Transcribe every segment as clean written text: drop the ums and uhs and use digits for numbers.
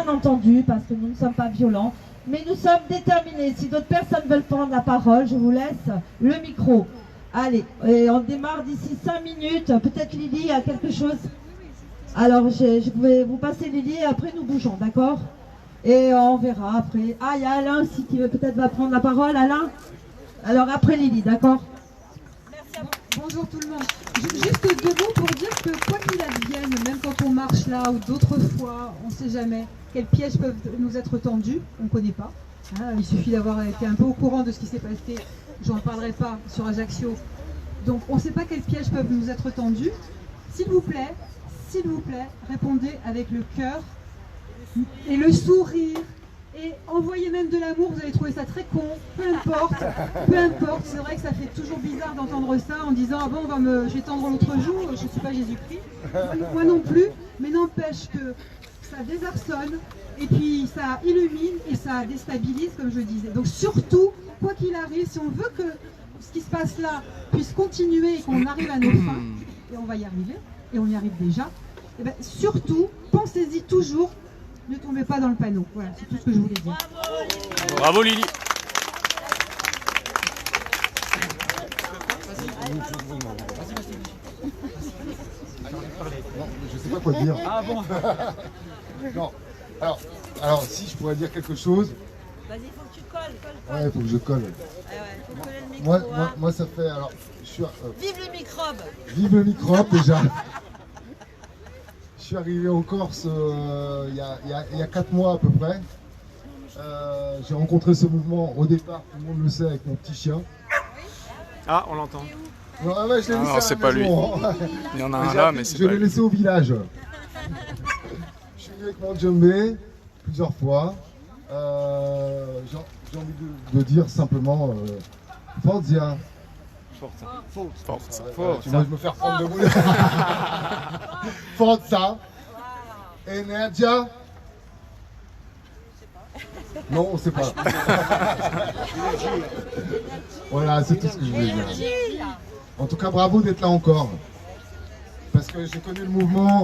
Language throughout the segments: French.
bien entendu, parce que nous ne sommes pas violents, mais nous sommes déterminés. Si d'autres personnes veulent prendre la parole, je vous laisse le micro. Allez, et on démarre d'ici 5 minutes. Peut-être Lily a quelque chose. Alors, je vais vous passer Lily et après nous bougeons, d'accord? Et on verra après. Ah, il y a Alain aussi qui peut-être va prendre la parole. Alain? Alors après Lily, d'accord? Bonjour tout le monde. Juste 2 mots pour dire que quoi qu'il advienne, même quand on marche là ou d'autres fois, on ne sait jamais quels pièges peuvent nous être tendus. On ne connaît pas. Hein, il suffit d'avoir été un peu au courant de ce qui s'est passé. J'en parlerai pas sur Ajaccio. Donc on ne sait pas quels pièges peuvent nous être tendus. S'il vous plaît, répondez avec le cœur et le sourire. Et envoyez même de l'amour, vous allez trouver ça très con, peu importe, c'est vrai que ça fait toujours bizarre d'entendre ça en disant ah bon je vais tendre l'autre joue, je ne suis pas Jésus-Christ, moi non plus, mais n'empêche que ça désarçonne et puis ça illumine et ça déstabilise comme je disais. Donc surtout, quoi qu'il arrive, si on veut que ce qui se passe là puisse continuer et qu'on arrive à nos fins, et on va y arriver, et on y arrive déjà, et bien surtout, pensez-y toujours. Ne tombez pas dans le panneau. Voilà, c'est tout ce que je voulais dire. Bravo Lily. Je sais pas quoi dire. Ah bon. Non. Alors, si je pourrais dire quelque chose. Vas-y, il faut que tu colles. Ouais, il faut que je colle. Faut coller le micro. Moi, ça fait. Alors, je suis. Vive les microbes. Vive le microbe déjà. Je suis arrivé en Corse il y a 4 mois à peu près. J'ai rencontré ce mouvement au départ, tout le monde le sait, avec mon petit chien. Ah, on l'entend. Non, ouais, je l'ai laissé à la c'est pas lui. maison, hein. Il y en a un là, mais c'est Je pas l'ai lui. laissé au village. Je suis venu avec mon djembé plusieurs fois. J'ai envie de dire simplement Forza. Forza. Moi, je me fais reprendre debout. Forza. Energia. Non, on sait pas. Voilà, c'est tout ce que je voulais dire. En tout cas, bravo d'être là encore. Parce que j'ai connu le mouvement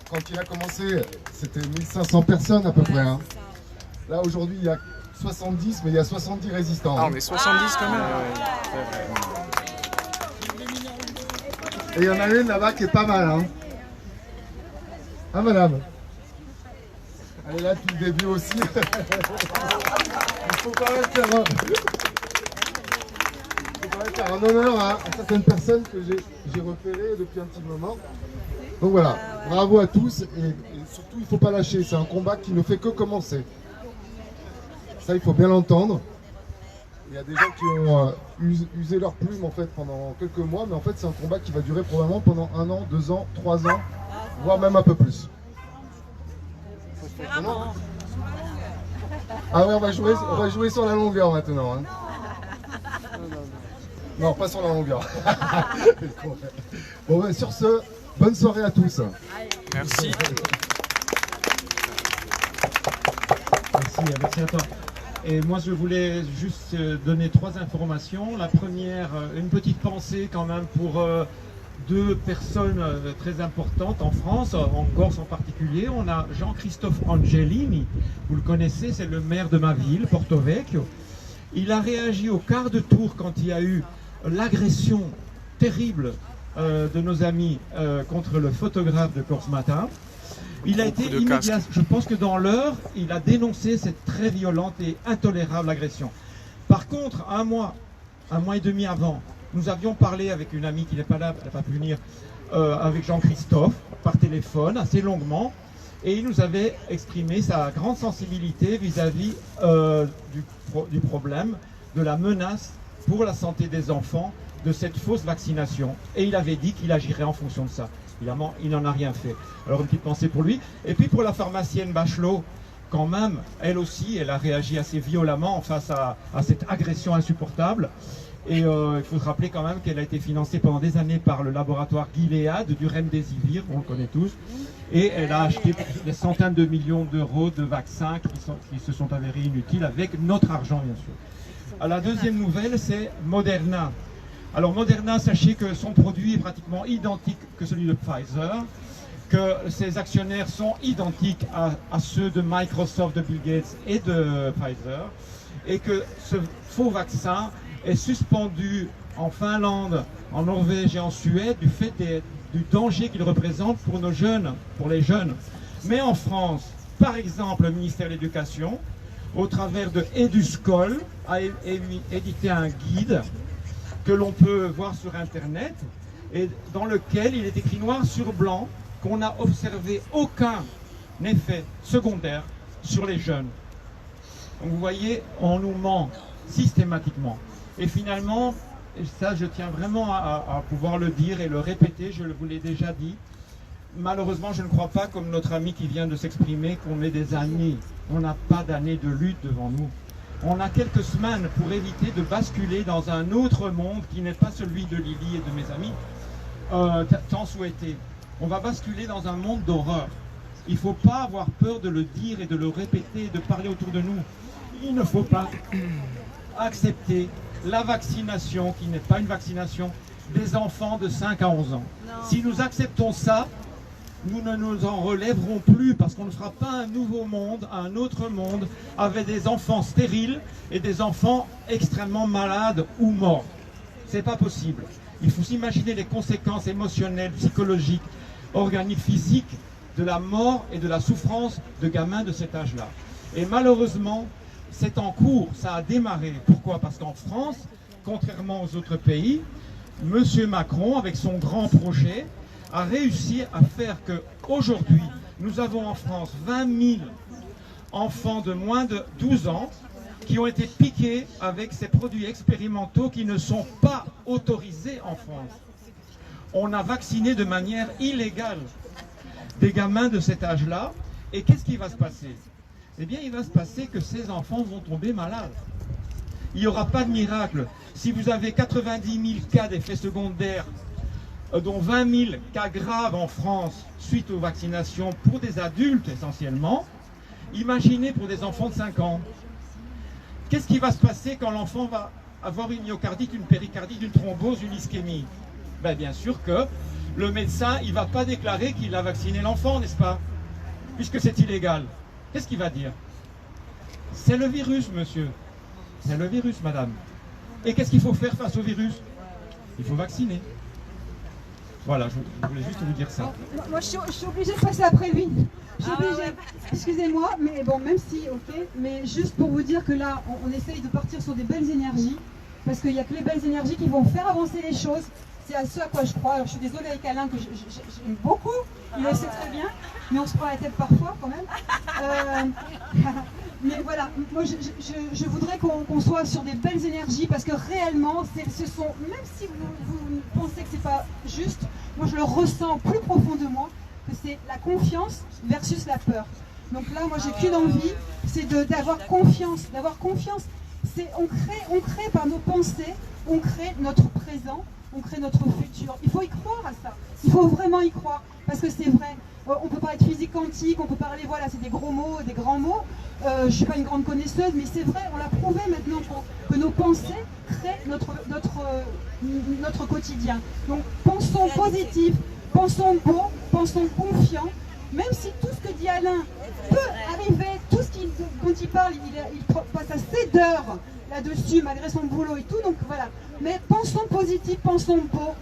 quand il a commencé, c'était 1500 personnes à peu près. Hein. Là, aujourd'hui, il y a 70, mais il y a 70 résistants. Ah, on est 70 quand même. Et il y en a une là-bas qui est pas mal. Hein, madame? Elle est là depuis le début aussi. Il faut quand même faire un honneur à certaines personnes que j'ai repérées depuis un petit moment. Donc voilà, bravo à tous et surtout il ne faut pas lâcher, c'est un combat qui ne fait que commencer. Ça il faut bien l'entendre. Il y a des gens qui ont usé leur plume en fait pendant quelques mois, mais en fait c'est un combat qui va durer probablement pendant 1 an, 2 ans, 3 ans, voire même un peu plus. Ah ouais, on va jouer sur la longueur maintenant. Hein. Non, pas sur la longueur. Bon, ben, sur ce, bonne soirée à tous. Merci. Merci à toi. Et moi, je voulais juste donner 3 informations. La première, une petite pensée quand même pour 2 personnes très importantes en France, en Corse en particulier. On a Jean-Christophe Angelini, vous le connaissez, c'est le maire de ma ville, Porto Vecchio. Il a réagi au quart de tour quand il y a eu l'agression terrible de nos amis contre le photographe de Corse Matin. Il a été immédiat, je pense que dans l'heure, il a dénoncé cette très violente et intolérable agression. Par contre, un mois et demi avant, nous avions parlé avec une amie qui n'est pas là, elle n'a pas pu venir, avec Jean-Christophe, par téléphone, assez longuement, et il nous avait exprimé sa grande sensibilité vis-à-vis du problème, de la menace pour la santé des enfants, de cette fausse vaccination. Et il avait dit qu'il agirait en fonction de ça. Évidemment, il n'en a rien fait. Alors une petite pensée pour lui. Et puis pour la pharmacienne Bachelot, quand même, elle aussi, elle a réagi assez violemment face à cette agression insupportable. Et il faut se rappeler quand même qu'elle a été financée pendant des années par le laboratoire Gilead du Remdesivir, on le connaît tous. Et elle a acheté des centaines de millions d'euros de vaccins qui se sont avérés inutiles avec notre argent, bien sûr. Alors, la deuxième nouvelle, c'est Moderna. Alors Moderna, sachez que son produit est pratiquement identique que celui de Pfizer. que ces actionnaires sont identiques à ceux de Microsoft, de Bill Gates et de Pfizer, et que ce faux vaccin est suspendu en Finlande, en Norvège et en Suède du fait du danger qu'il représente pour nos jeunes, pour les jeunes. Mais en France, par exemple, le ministère de l'Éducation, au travers de EduSchool, a édité un guide que l'on peut voir sur Internet et dans lequel il est écrit noir sur blanc qu'on n'a observé aucun effet secondaire sur les jeunes. Donc vous voyez, on nous ment systématiquement. Et finalement, et ça je tiens vraiment à pouvoir le dire et le répéter, je vous l'ai déjà dit, malheureusement je ne crois pas, comme notre ami qui vient de s'exprimer, qu'on ait des années. On n'a pas d'années de lutte devant nous. On a quelques semaines pour éviter de basculer dans un autre monde qui n'est pas celui de Lily et de mes amis, tant souhaité. On va basculer dans un monde d'horreur. Il ne faut pas avoir peur de le dire et de le répéter et de parler autour de nous. Il ne faut pas accepter la vaccination, qui n'est pas une vaccination, des enfants de 5 à 11 ans. Non. Si nous acceptons ça, nous ne nous en relèverons plus parce qu'on ne fera pas un nouveau monde, un autre monde, avec des enfants stériles et des enfants extrêmement malades ou morts. C'est pas possible. Il faut s'imaginer les conséquences émotionnelles, psychologiques, organiques, physiques de la mort et de la souffrance de gamins de cet âge-là. Et malheureusement, c'est en cours, ça a démarré. Pourquoi? Parce qu'en France, contrairement aux autres pays, M. Macron, avec son grand projet, a réussi à faire qu'aujourd'hui, nous avons en France 20 000 enfants de moins de 12 ans qui ont été piqués avec ces produits expérimentaux qui ne sont pas autorisés en France. On a vacciné de manière illégale des gamins de cet âge-là. Et qu'est-ce qui va se passer? Eh bien, il va se passer que ces enfants vont tomber malades. Il n'y aura pas de miracle. Si vous avez 90 000 cas d'effets secondaires, dont 20 000 cas graves en France suite aux vaccinations pour des adultes essentiellement, imaginez pour des enfants de 5 ans. Qu'est-ce qui va se passer quand l'enfant va avoir une myocardite, une péricardite, une thrombose, une ischémie? Bien sûr que le médecin, il ne va pas déclarer qu'il a vacciné l'enfant, n'est-ce pas? Puisque c'est illégal. Qu'est-ce qu'il va dire? C'est le virus, monsieur. C'est le virus, madame. Et qu'est-ce qu'il faut faire face au virus? Il faut vacciner. Voilà, je voulais juste vous dire ça. Moi, je suis obligée de passer après lui. Je suis obligée. Excusez-moi, mais bon, même si, ok. Mais juste pour vous dire que là, on essaye de partir sur des belles énergies. Parce qu'il n'y a que les belles énergies qui vont faire avancer les choses. C'est à ce à quoi je crois. Alors, je suis désolée avec Alain, que j'aime beaucoup. Il le sait très bien. Mais on se prend la tête parfois, quand même. Mais voilà, moi, je voudrais qu'on soit sur des belles énergies. Parce que réellement, ce sont, même si vous pensez que c'est pas juste, moi, je le ressens plus profond de moi, que c'est la confiance versus la peur. Donc là, moi, j'ai qu'une envie, c'est d'avoir confiance. D'avoir confiance. On crée par nos pensées, on crée notre présent, on crée notre futur. Il faut y croire à ça. Il faut vraiment y croire. Parce que c'est vrai. On peut parler de physique quantique, on peut parler, voilà, c'est des gros mots, des grands mots. Je ne suis pas une grande connaisseuse, mais c'est vrai, on l'a prouvé maintenant que nos pensées créent notre quotidien. Donc pensons positif, pensons beau, pensons confiant. Même si tout ce que dit Alain peut arriver, tout ce dont il parle, il passe assez d'heures là-dessus, malgré son boulot et tout, donc voilà. Mais pensons positif, pensons beau,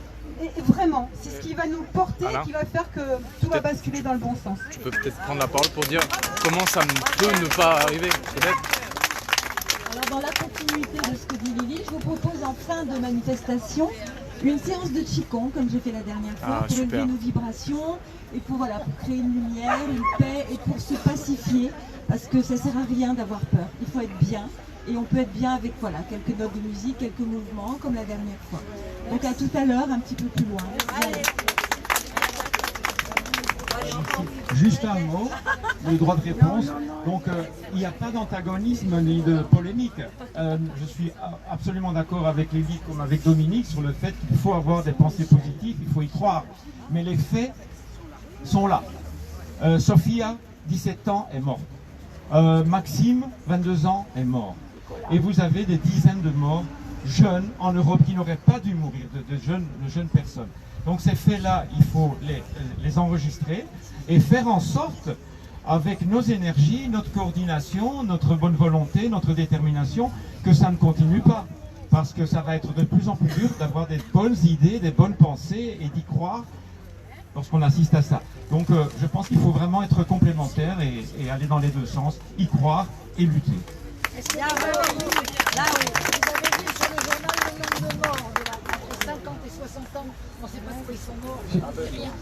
et vraiment, c'est ce qui va nous porter, qui va faire que tout va basculer dans le bon sens. Je peux peut-être prendre la parole pour dire comment ça peut ne pas arriver, peut-être. Alors dans la continuité de ce que dit Lily, je vous propose en fin de manifestation une séance de Qigong, comme j'ai fait la dernière fois, pour élever nos vibrations et pour créer une lumière, une paix et pour se pacifier, parce que ça ne sert à rien d'avoir peur. Il faut être bien et on peut être bien avec quelques notes de musique, quelques mouvements, comme la dernière fois. Donc à tout à l'heure, un petit peu plus loin. Juste un mot, le droit de réponse. Donc il n'y a pas d'antagonisme ni de polémique. Je suis absolument d'accord avec Lily comme avec Dominique sur le fait qu'il faut avoir des pensées positives, il faut y croire. Mais les faits sont là. Sophia, 17 ans, est morte. Maxime, 22 ans, est mort. Et vous avez des dizaines de morts jeunes en Europe qui n'auraient pas dû mourir, de jeunes personnes. Donc ces faits-là, il faut les enregistrer et faire en sorte, avec nos énergies, notre coordination, notre bonne volonté, notre détermination, que ça ne continue pas. Parce que ça va être de plus en plus dur d'avoir des bonnes idées, des bonnes pensées et d'y croire lorsqu'on assiste à ça. Donc je pense qu'il faut vraiment être complémentaires et aller dans les deux sens, y croire et lutter. Là, oui. Vous avez vu sur le journal le nombre de morts entre 50 et 60 ans. On ne sait pas pourquoi ils sont morts. C'est rien.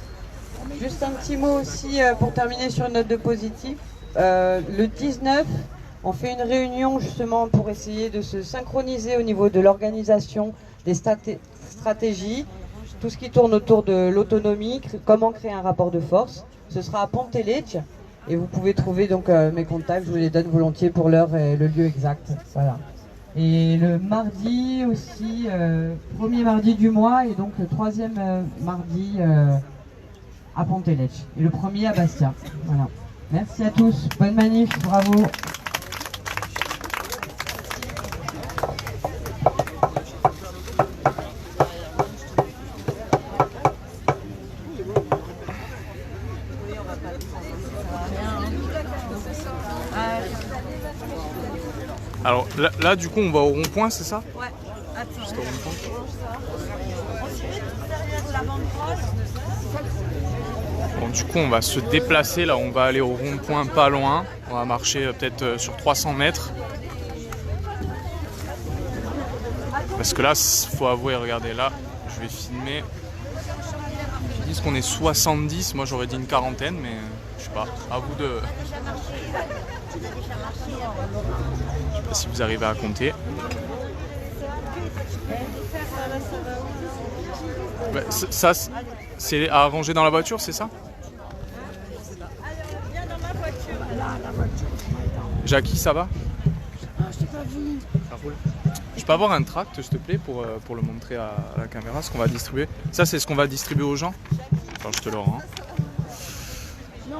Juste un petit mot aussi pour terminer sur une note de positif. Le 19, on fait une réunion justement pour essayer de se synchroniser au niveau de l'organisation, des stratégies, tout ce qui tourne autour de l'autonomie, comment créer un rapport de force. Ce sera à Pontelec et vous pouvez trouver donc mes contacts, je vous les donne volontiers pour l'heure et le lieu exact. Voilà. Et le mardi aussi, premier mardi du mois et donc le troisième mardi à Pontelec et le premier à Bastia. Voilà. Merci à tous, bonne manif, bravo. Alors là, du coup, on va au rond-point, c'est ça? Ouais, attends. Juste au rond-point. Bon, du coup, on va se déplacer. Là, on va aller au rond-point pas loin. On va marcher peut-être sur 300 mètres. Parce que là, il faut avouer, regardez, là, je vais filmer. Ils disent qu'on est 70. Moi, j'aurais dit une quarantaine, mais je sais pas. À vous de... Je sais pas si vous arrivez à compter. Ouais, ça, c'est à ranger dans la voiture, c'est ça? Viens dans ma voiture. Jackie, ça va? Je t'ai pas vu. Ça roule. Je peux avoir un tract, s'il te plaît, pour le montrer à la caméra, ce qu'on va distribuer. Ça, c'est ce qu'on va distribuer aux gens. Enfin, je te le rends.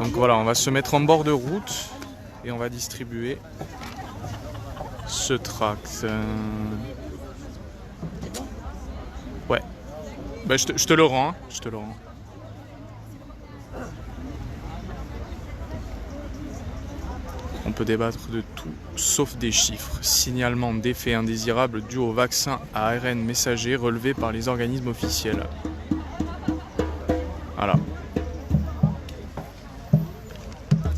Donc voilà, on va se mettre en bord de route et on va distribuer ce tract. Ouais. Bah, je te le rends. Je te le rends. On peut débattre de tout, sauf des chiffres. Signalement d'effets indésirables dus au vaccin à ARN messager relevé par les organismes officiels. Voilà.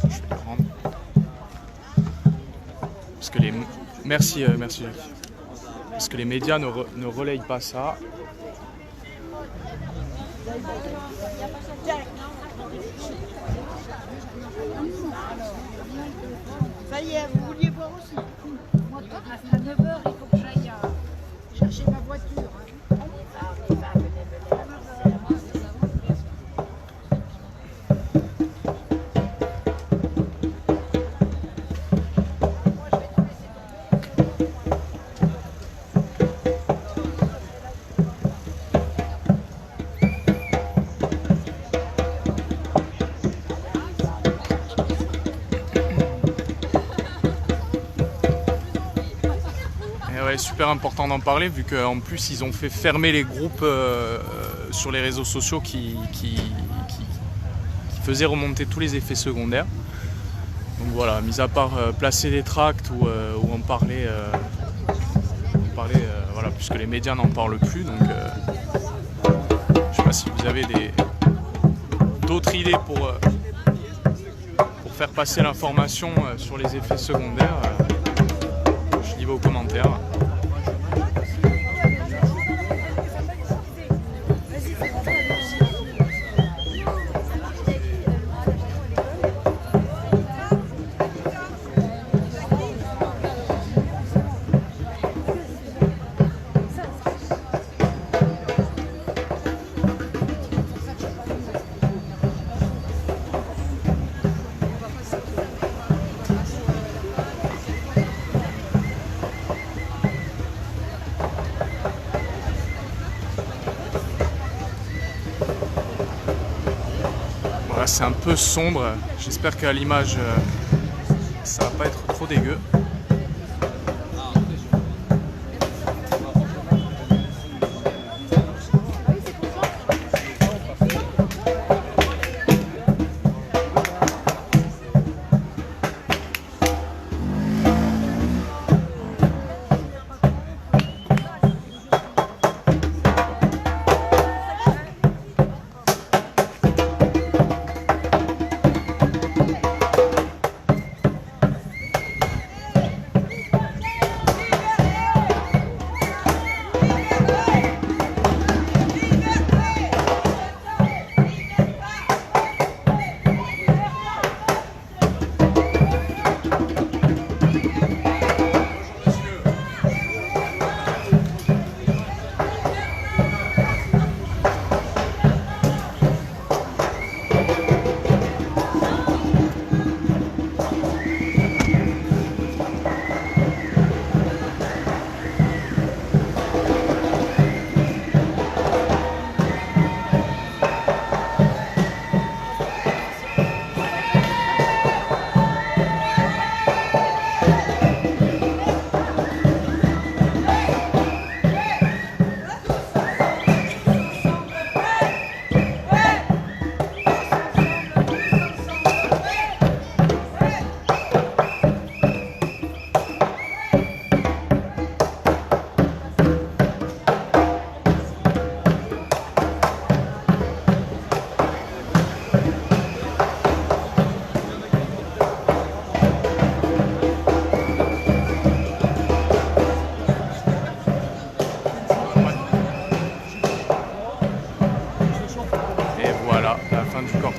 Je vais le rendre. Parce que les... Merci Jacques. Parce que les médias ne relayent pas ça. Ça y est, vous vouliez voir aussi. Moi, à 9h, il faut que j'aille chercher ma voiture. Super important d'en parler vu qu'en plus ils ont fait fermer les groupes sur les réseaux sociaux qui faisaient remonter tous les effets secondaires. Donc voilà, mis à part placer des tracts ou en parler, voilà, puisque les médias n'en parlent plus. Donc je sais pas si vous avez d'autres idées pour faire passer l'information sur les effets secondaires. Je lis vos commentaires. C'est un peu sombre, j'espère qu'à l'image ça va pas être trop dégueu.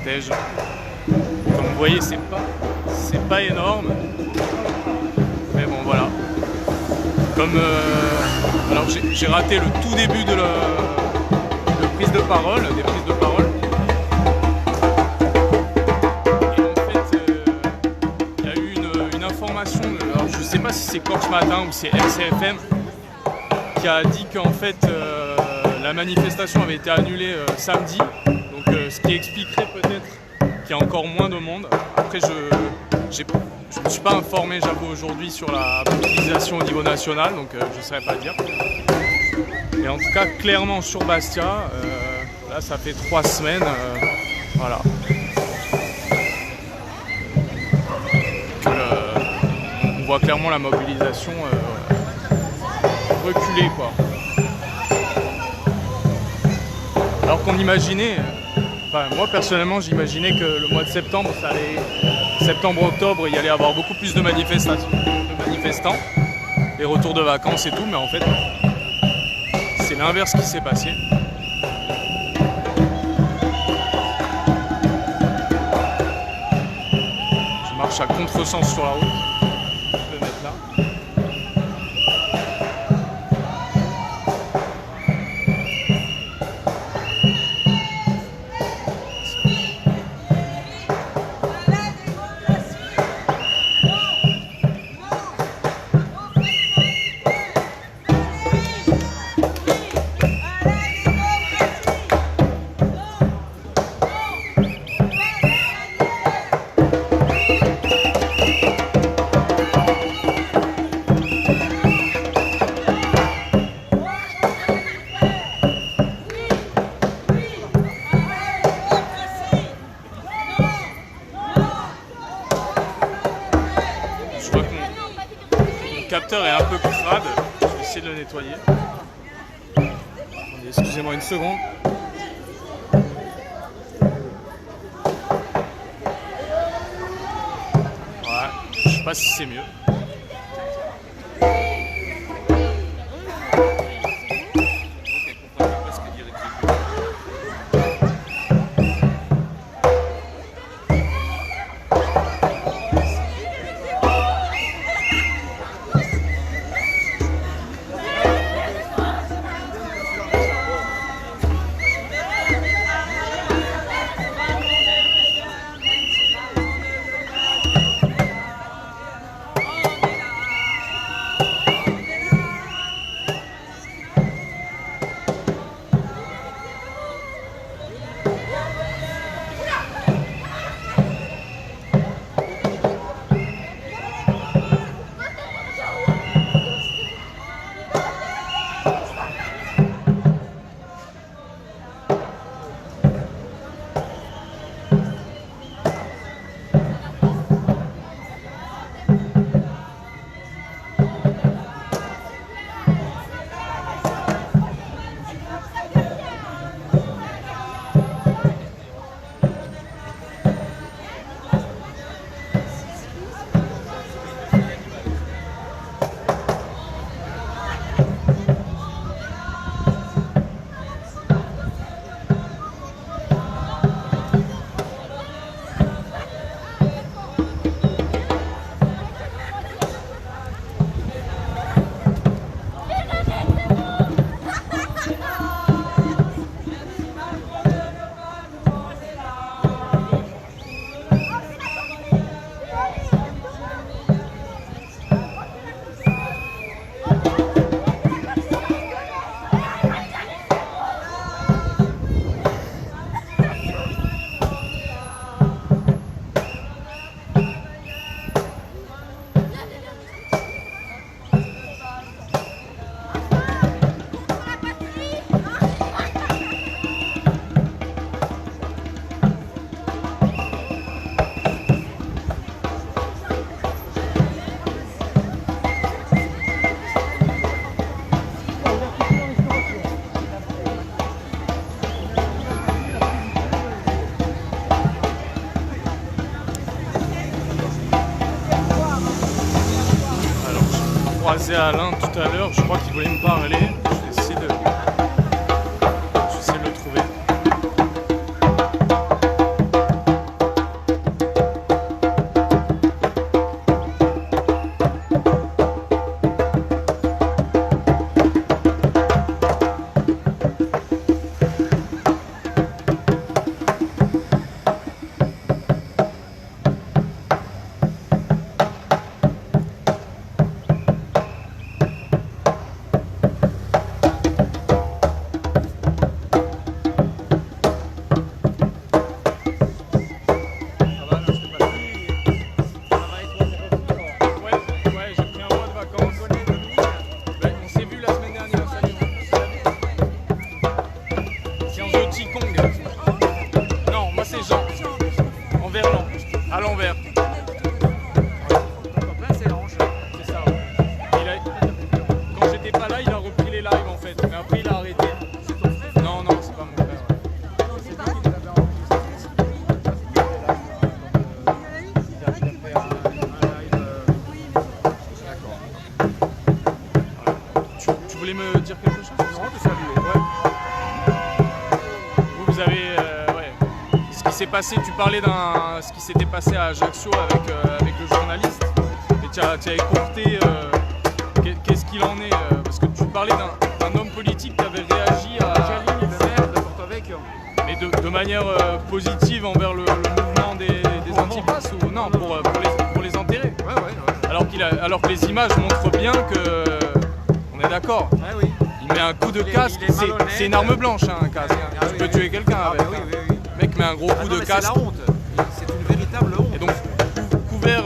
cortège. Comme vous voyez, c'est pas énorme. Mais bon, voilà. Comme alors j'ai raté le tout début de prise de parole, des prises de parole. Et en fait, il y a eu une information, alors je sais pas si c'est Corse Matin ou c'est RCFM, qui a dit qu'en fait la manifestation avait été annulée samedi, donc ce qui expliquerait peut-être qu'il y a encore moins de monde. Après, je ne me suis pas informé, j'avoue, aujourd'hui sur la mobilisation au niveau national, donc je ne saurais pas dire. Et en tout cas, clairement sur Bastia, là ça fait 3 semaines, voilà. On voit clairement la mobilisation reculer, quoi. Alors qu'on imaginait, enfin moi personnellement j'imaginais que le mois de septembre, septembre-octobre, il y allait avoir beaucoup plus de manifestants, les retours de vacances et tout, mais en fait c'est l'inverse qui s'est passé. Je marche à contresens sur la route, je vais mettre là. Le capteur est un peu crade, je vais essayer de le nettoyer. Attendez, excusez-moi une seconde. Ouais, je sais pas si c'est mieux. croisé Alain tout à l'heure, je crois qu'il voulait me parler. Je vais essayer de le trouver. voulez me dire quelque chose? Non, de saluer. Ouais. Vous avez... ouais. Ce qui s'est passé, tu parlais ce qui s'était passé à Ajaccio avec le journaliste. Et tu as écourté... qu'est-ce qu'il en est parce que tu parlais d'un homme politique qui avait réagi à... Giannini, le maire de Porto Vecchio. Et de manière positive envers le mouvement des antipasses ou non, pour les enterrer. Ouais. Alors que les images montrent bien que... On est d'accord. Ouais, oui. Il met un coup de casque, il est malhonnête. c'est une arme blanche hein, un casque. Ah, Tu oui, peux oui. tuer quelqu'un avec. Oui, oui, oui. Le mec met un gros coup de casque. C'est la honte. C'est une véritable honte. Et donc, couvert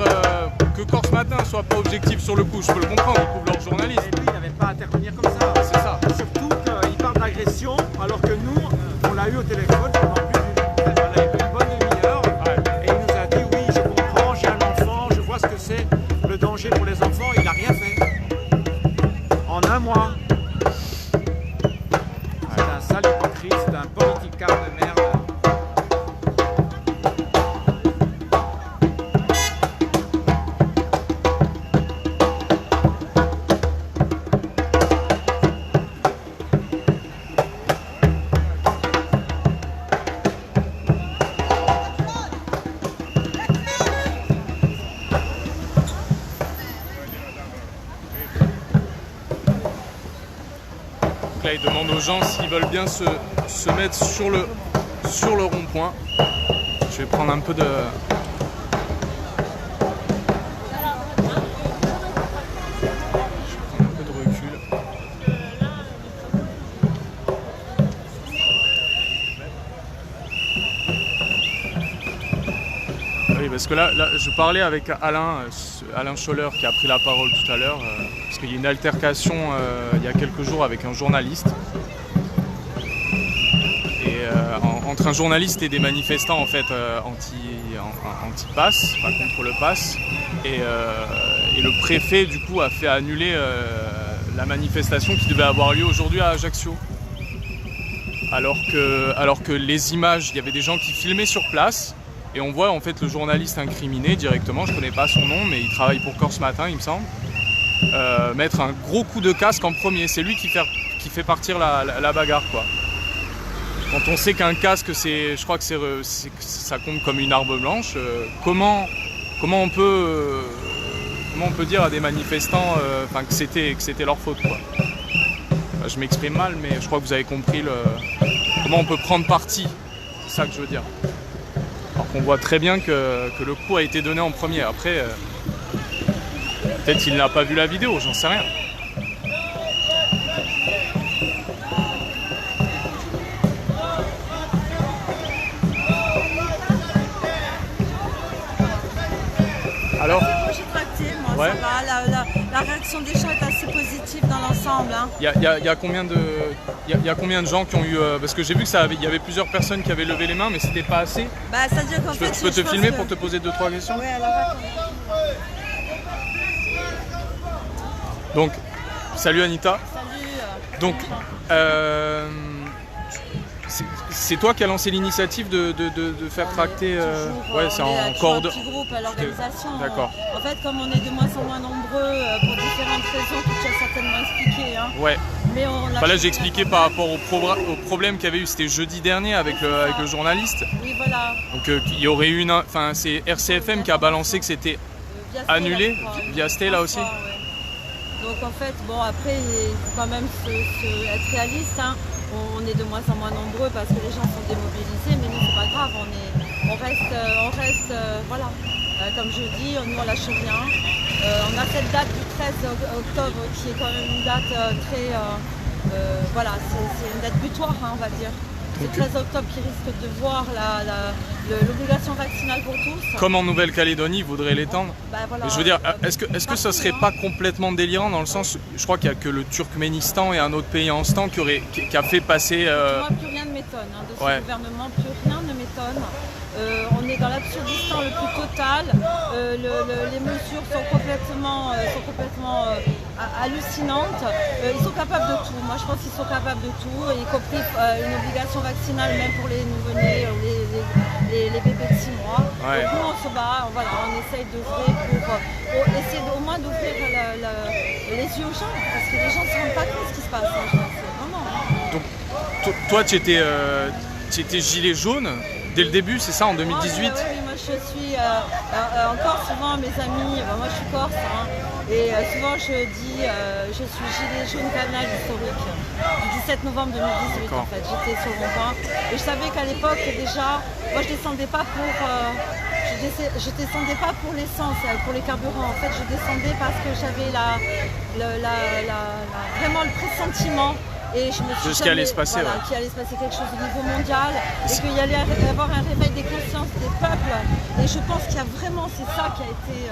que Corse Matin soit pas objectif sur le coup, je peux le comprendre, ils couvrent leurs journalistes. Et lui, il n'avait pas à intervenir comme ça. C'est ça. Surtout qu'il parle d'agression, alors que nous, on l'a eu au téléphone pendant une bonne demi-heure. Ouais. Et il nous a dit oui, je comprends, j'ai un enfant, je vois ce que c'est le danger pour les enfants. Il n'a rien fait. En un mois. C'est un sale hypocrite, c'est un politicard de merde. Là, il demande aux gens s'ils veulent bien se mettre sur le rond-point. Je vais prendre un peu de... recul. Oui, parce que là, je parlais avec Alain Scholler qui a pris la parole tout à l'heure, parce qu'il y a une altercation il y a quelques jours avec un journaliste. Et entre un journaliste et des manifestants en fait anti-pass, pas contre le pass. Et le préfet du coup a fait annuler la manifestation qui devait avoir lieu aujourd'hui à Ajaccio. Alors que les images, il y avait des gens qui filmaient sur place. Et on voit en fait le journaliste incriminé directement, je connais pas son nom mais il travaille pour Corse Matin il me semble, mettre un gros coup de casque en premier, c'est lui qui fait partir la bagarre quoi. Quand on sait qu'un casque je crois que ça compte comme une arme blanche, comment on peut dire à des manifestants que c'était leur faute quoi. Je m'exprime mal mais je crois que vous avez compris comment on peut prendre parti, c'est ça que je veux dire. Alors qu'on voit très bien que le coup a été donné en premier. Après, peut-être qu'il n'a pas vu la vidéo, j'en sais rien. Alors, j'ai tracté, moi, ouais. Ça va. La réaction des gens est assez positive dans l'ensemble. Hein. Il y a combien de gens qui ont eu... parce que j'ai vu qu'il y avait plusieurs personnes qui avaient levé les mains, mais c'était pas assez. Bah, c'est-à-dire qu'en fait... Je peux te filmer pour te poser 2-3 questions? Ouais, alors attends. Donc, salut Anita. Salut. Donc, c'est toi qui as lancé l'initiative de faire tracter... ouais, c'est en corde. Un petit groupe à l'organisation. D'accord. En fait, comme on est de moins en moins nombreux pour différentes raisons que tu as certainement expliquées. Hein, ouais. Mais on là, j'ai expliqué par rapport au problème qu'il y avait eu, c'était jeudi dernier avec le journaliste. Oui, voilà. Donc, il y aurait eu Enfin, c'est RCFM qui a balancé que c'était annulé. Via Stay, là aussi. Ouais. Donc en fait, bon après, il faut quand même être réaliste. Hein. On est de moins en moins nombreux parce que les gens sont démobilisés, mais nous c'est pas grave, on reste voilà. Comme je dis, nous on lâche rien. On a cette date du 13 octobre qui est quand même une date très... voilà, c'est une date butoir, hein, on va dire. C'est le 13 octobre qui risque de voir l'obligation vaccinale pour tous. Comme en Nouvelle-Calédonie, ils voudraient l'étendre. Bah, voilà. Je veux dire, est-ce que ça serait pas complètement délirant dans le sens, je crois qu'il n'y a que le Turkménistan et un autre pays en ce temps qui a fait passer... Moi, plus rien ne m'étonne hein, de ce gouvernement, plus rien ne m'étonne. On est dans l'absurdistan le plus total. Les mesures sont complètement hallucinantes. Ils sont capables de tout. Moi, je pense qu'ils sont capables de tout, y compris une obligation vaccinale même pour les nouveau-nés, les bébés de 6 mois. Ouais. Donc nous, on se bat, on essaye d'ouvrir pour essayer au moins d'ouvrir les yeux aux gens, parce que les gens ne se rendent pas compte de ce qui se passe. Hein, vraiment. Donc, toi, tu étais gilet jaune dès le début, c'est ça, en 2018 Oui, moi je suis en Corse, souvent mes amis, moi je suis corse, hein, et souvent je dis je suis gilet jaune canal historique du 17 novembre 2018 en fait, j'étais sur le rond-point et je savais qu'à l'époque déjà, moi je descendais pas je descendais pas pour l'essence, pour les carburants, en fait je descendais parce que j'avais vraiment le pressentiment. Et je me suis de ce qui allait se passer, voilà, qu'il allait se passer quelque chose au niveau mondial et qu'il y allait avoir un réveil des consciences des peuples. Et je pense qu'il y a vraiment, c'est ça qui a été,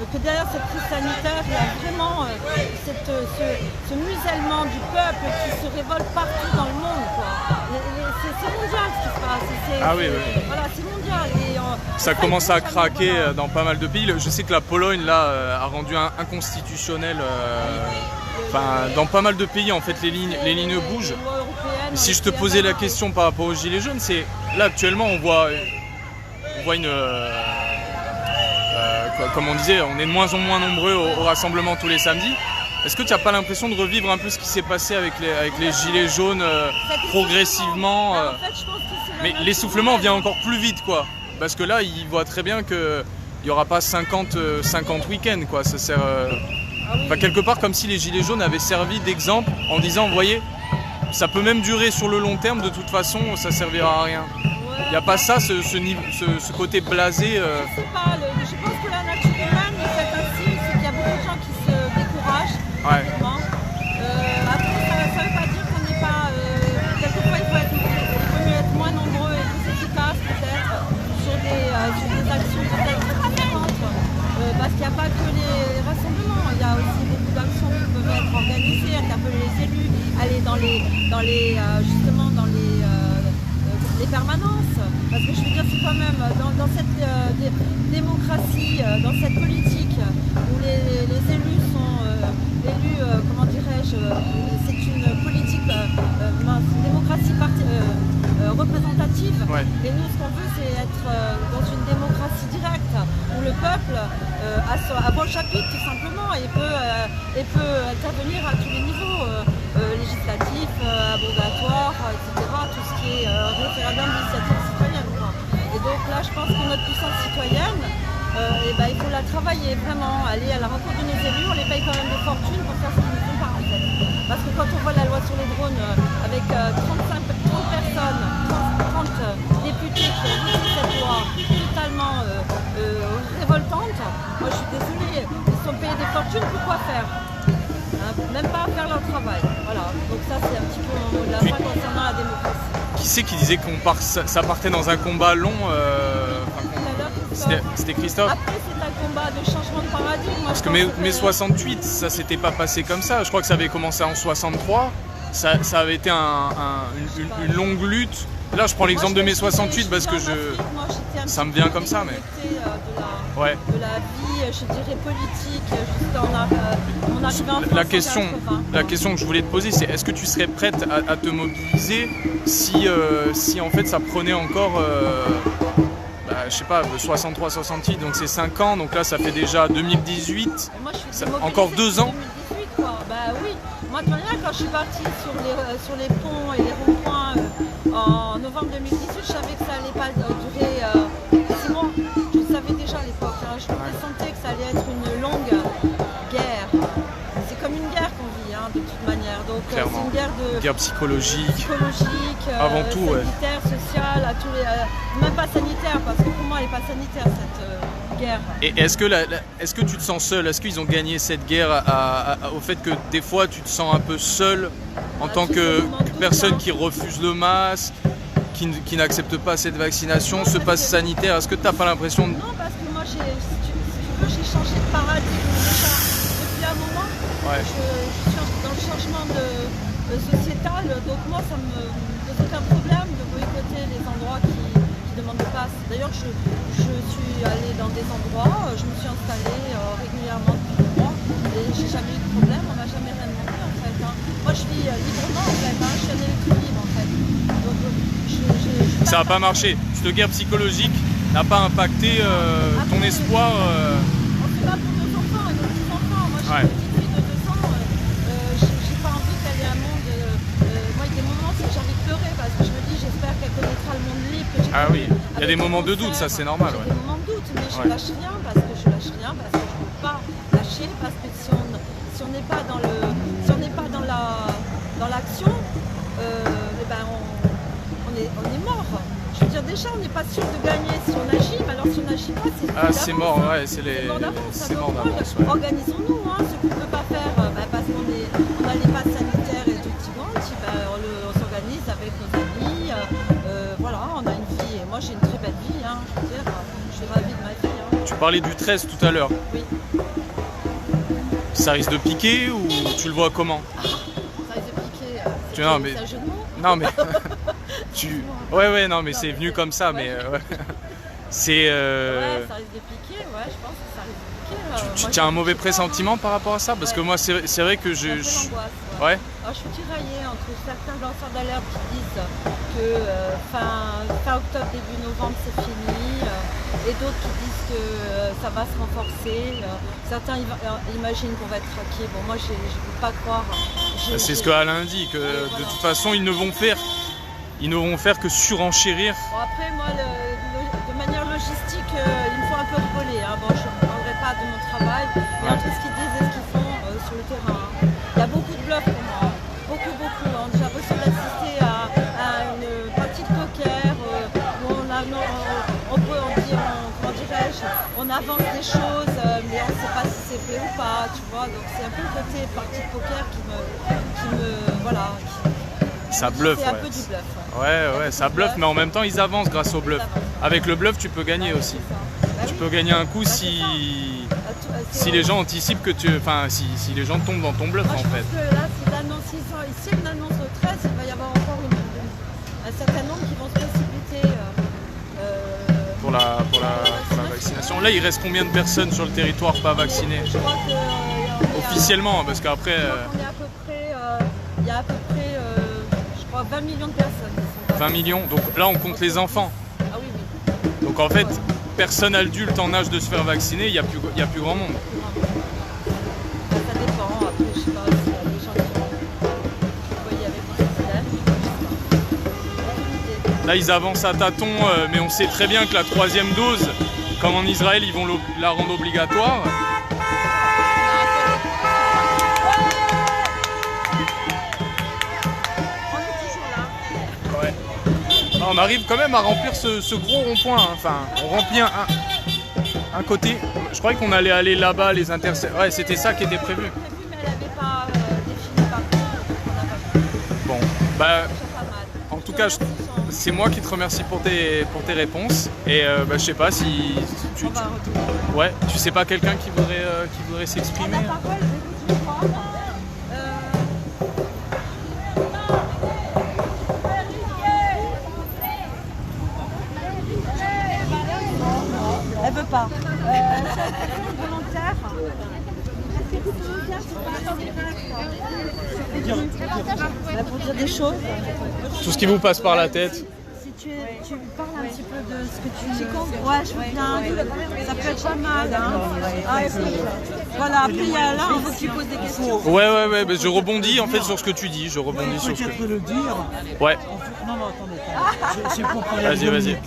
que derrière cette crise sanitaire, il y a vraiment ce musellement du peuple qui se révolte partout dans le monde. C'est mondial ce qui se passe. Oui. Voilà, c'est mondial. Et, ça commence à craquer dans pas mal de pays. Je sais que la Pologne là a rendu inconstitutionnel. Enfin, dans pas mal de pays, en fait, les lignes bougent. Si je te posais la question par rapport aux gilets jaunes, c'est là actuellement, on voit une, comme on disait, on est de moins en moins nombreux au rassemblement tous les samedis. Est-ce que tu n'as pas l'impression de revivre un peu ce qui s'est passé avec les gilets jaunes progressivement En fait, je pense que mais l'essoufflement vient encore plus vite, quoi. Parce que là, ils voient très bien qu'il n'y aura pas 50 week-ends, quoi. Ça sert. Enfin, quelque part comme si les gilets jaunes avaient servi d'exemple en disant, vous voyez, ça peut même durer sur le long terme, de toute façon, ça servira à rien. Il n'y a pas ça, ce côté blasé. Je sais pas, je pense que la nature humaine est faite ainsi, c'est qu'il y a beaucoup de gens qui se découragent. Rapidement. Après, ça ne veut pas dire qu'on n'est pas. Quelquefois, il faut mieux être moins nombreux et plus efficace, peut-être, sur des actions peut-être différentes. Parce qu'il n'y a pas que les rassemblements, il y a aussi beaucoup d'actions qui peuvent être organisées, interpeller les élus, aller justement dans les permanences. Parce que je veux dire, c'est quand même dans cette démocratie, dans cette politique où les élus sont élus, comment dirais-je, c'est une politique, une démocratie représentative. Et nous, ce qu'on veut, c'est être dans une démocratie directe où le peuple a bon chapitre tout simplement et peut intervenir à tous les niveaux, législatifs, abrogatoires, etc. Tout ce qui est référendum d'initiative citoyenne. Et donc là, je pense que notre puissance citoyenne, il faut la travailler vraiment, aller à la rencontre de nos élus, on les paye quand même des fortunes pour faire ce qu'ils ne font pas en fait. Parce que quand on voit la loi sur les drones avec 30 personnes, 30 députés qui ont voté cette loi totalement révoltante, moi je suis désolée, ils sont payés des fortunes pour quoi faire, même pas faire leur travail. Voilà, donc ça c'est un petit peu mon mot de la fin concernant la démocratie. Qui c'est qui disait ça partait dans un combat long C'était Christophe. Après, c'est un combat de changement de paradigme. Parce que mai 68, ça s'était pas passé comme ça. Je crois que ça avait commencé en 63. Ça avait été une longue lutte. Là, je prends l'exemple de mai 68 parce que ça me vient comme ça. Mais de la vie, je dirais politique. Juste on arrivait en France la question que je voulais te poser, c'est est-ce que tu serais prête à te mobiliser si en fait ça prenait encore je sais pas, 63-68, donc c'est 5 ans, donc là ça fait déjà 2018, encore 2 ans. 2018, quoi. Bah oui, moi de toute manière quand je suis partie sur les ponts et les ronds-points en novembre 2018, je savais que ça allait pas durer 6 mois. Je le savais déjà à l'époque, hein. Je pressentais que ça allait être une longue guerre. C'est comme une guerre qu'on vit, de toute manière. Donc c'est une guerre psychologique, avant tout, sanitaire, sociale, même pas sanitaire, parce que pour moi elle n'est pas sanitaire cette guerre. Et est-ce que tu te sens seul? Est-ce qu'ils ont gagné cette guerre au fait que des fois tu te sens un peu seul en tant que personne qui refuse le masque, qui n'accepte pas cette vaccination, ce pass sanitaire? Est-ce que tu n'as pas l'impression Non, parce que moi si tu veux, j'ai changé de paradigme déjà depuis un moment. Je suis dans le changement sociétal, donc moi ça me pose aucun problème de boycotter les endroits qui demandent le pass. D'ailleurs je suis allée dans des endroits, je me suis installée régulièrement depuis 2 mois et j'ai jamais eu de problème, on m'a jamais rien demandé en fait. Moi je vis librement en fait, je suis un électron libre en fait. Donc ça n'a pas marché, cette guerre psychologique n'a pas impacté ton espoir On se bat pour nos enfants et nos petits-enfants. Moi je suis une petite fille de 2 ans, a des moments de doute, ça c'est normal. J'ai des moments de doute, mais je lâche rien parce que je lâche rien, parce que je ne peux pas lâcher, parce que si on n'est pas dans le, si on n'est pas dans l'action, eh ben on est mort. Je veux dire, déjà on n'est pas sûr de gagner si on agit, mais alors si on n'agit pas, c'est c'est mort, ouais, c'est mort d'avance. Ouais. Organisons-nous, hein, ce qu'on ne peut pas faire, parce qu'on a les passes sanitaires et tout petit on s'organise avec nos amis, voilà, on a une vie, et moi j'ai une très belle vie, hein, je veux dire, je suis ravie de ma vie. Hein. Tu parlais du 13 tout à l'heure. Oui. Ça risque de piquer ou tu le vois comment? Ça risque de piquer, c'est un jeu de mots. Non mais... Ouais, non mais c'est venu comme ça, mais... Ouais. C'est... Ouais, ça risque de piquer, ouais, je pense que ça risque de piquer. Tu as un mauvais pressentiment par rapport à ça? Parce que moi, c'est vrai que je... Ouais. Alors, je suis tiraillée entre certains lanceurs d'alerte qui disent que fin octobre, début novembre, c'est fini, et d'autres qui disent que ça va se renforcer. Certains imaginent qu'on va être traqué. Bon, moi, je ne peux pas croire. C'est ce que Alain dit, que de toute façon, ils ne vont faire que surenchérir. Bon, après, moi, de manière logistique, il me faut un peu rigoler. Hein. Bon, je ne parlerai pas de mon travail, mais entre ce qu'ils disent et ce qu'ils font sur le terrain, il y a beaucoup de bluffs pour moi. Beaucoup. Hein. J'ai l'impression d'assister à une partie de poker où on peut en dire, comment dirais-je, on avance des choses, mais on ne sait pas si c'est fait ou pas, tu vois. Donc c'est un peu le côté partie de poker qui me voilà. Ça bluffe, c'est un peu du bluff. Ouais, ça bluffe, mais en même temps ils avancent grâce au bluff. Avec le bluff, tu peux gagner aussi. Tu peux gagner un coup si les gens anticipent que si les gens tombent dans ton bluff en fait. Je pense que là, si on annonce le 13, il va y avoir encore un certain nombre qui vont se précipiter pour la vaccination. Là, il reste combien de personnes sur le territoire pas vaccinées? Je crois que officiellement, parce qu'après. Il y a à peu près, je crois, 20 millions de personnes. 20 millions. Donc là, on compte les enfants. Ah oui. Donc en fait, personne adulte en âge de se faire vacciner, il n'y a plus grand monde. Ça dépend. Après, je sais pas s'il y a des gens qui voyaient avec un système. Là, ils avancent à tâtons, mais on sait très bien que la 3e dose, comme en Israël, ils vont la rendre obligatoire. On arrive quand même à remplir ce gros rond-point. Hein. Enfin, on remplit un côté. Je croyais qu'on allait aller là-bas, les intercepter. Ouais, c'était ça qui était prévu. Mais elle n'avait pas défini par contre. Bon, bah, en tout cas, c'est moi qui te remercie pour tes réponses. Et je sais pas si tu sais pas quelqu'un qui voudrait s'exprimer. Elle veut pas. Volontaire. Pour dire des choses. Tout ce qui vous passe par la tête. Si tu parles un petit peu de ce que tu... Ouais, je veux bien. Ça peut être pas mal. Hein. Voilà, après il y a là, il faut que tu poses des questions. Ouais, je rebondis en fait sur ce que tu dis. Je rebondis sur ce que... le dire. Ouais. Non, attendez. C'est pour parler. Vas-y.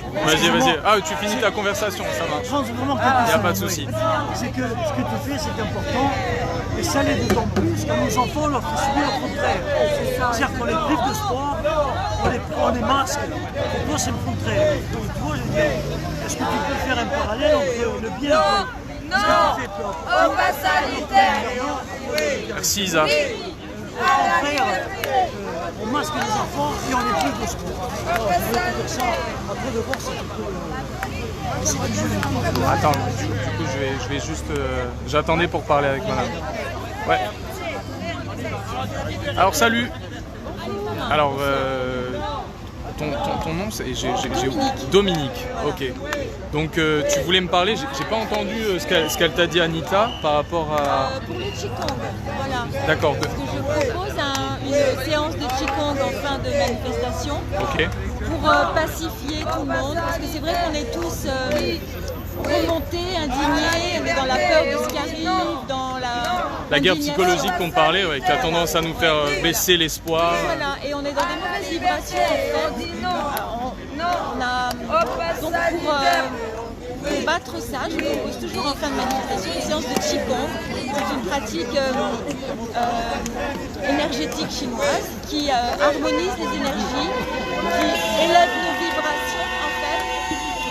Ah, tu finis ta conversation, ça marche. Il n'y a pas de souci. C'est que ce que tu fais, c'est important. Et ça l'est d'autant plus parce que nos enfants leur font subir le contraire. C'est-à-dire qu'on les prive de sport, on les masque. Pour toi, c'est le contraire. Donc, tu vois, je veux dire, est-ce que tu peux faire un parallèle entre le bien et ce que tu fais au pass sanitaire. Merci Isa. Après, on masque les enfants et on les prive de sport. Alors, je veux dire ça, après de voir si tu peux. Attends, du coup, je vais juste... J'attendais pour parler avec madame. Ouais. Alors, salut. Alors, ton nom, c'est... Dominique. Ok. Donc, tu voulais me parler, j'ai pas entendu ce qu'elle t'a dit, Anita, par rapport à... Pour le Qigong, voilà. D'accord. Parce que je propose une séance de Qigong en fin de manifestation. Ok. Pour pacifier tout le monde, parce que c'est vrai qu'on est tous remontés, indignés, on est dans la peur de ce qui arrive, dans la guerre psychologique qu'on parlait, ouais, qui a tendance à nous faire baisser l'espoir. Voilà, et on est dans des mauvaises vibrations en fait. Donc pour battre ça, je propose toujours en fin de manifestation une séance de Qigong. C'est une pratique énergétique chinoise qui harmonise les énergies, qui élève nos vibrations en fait.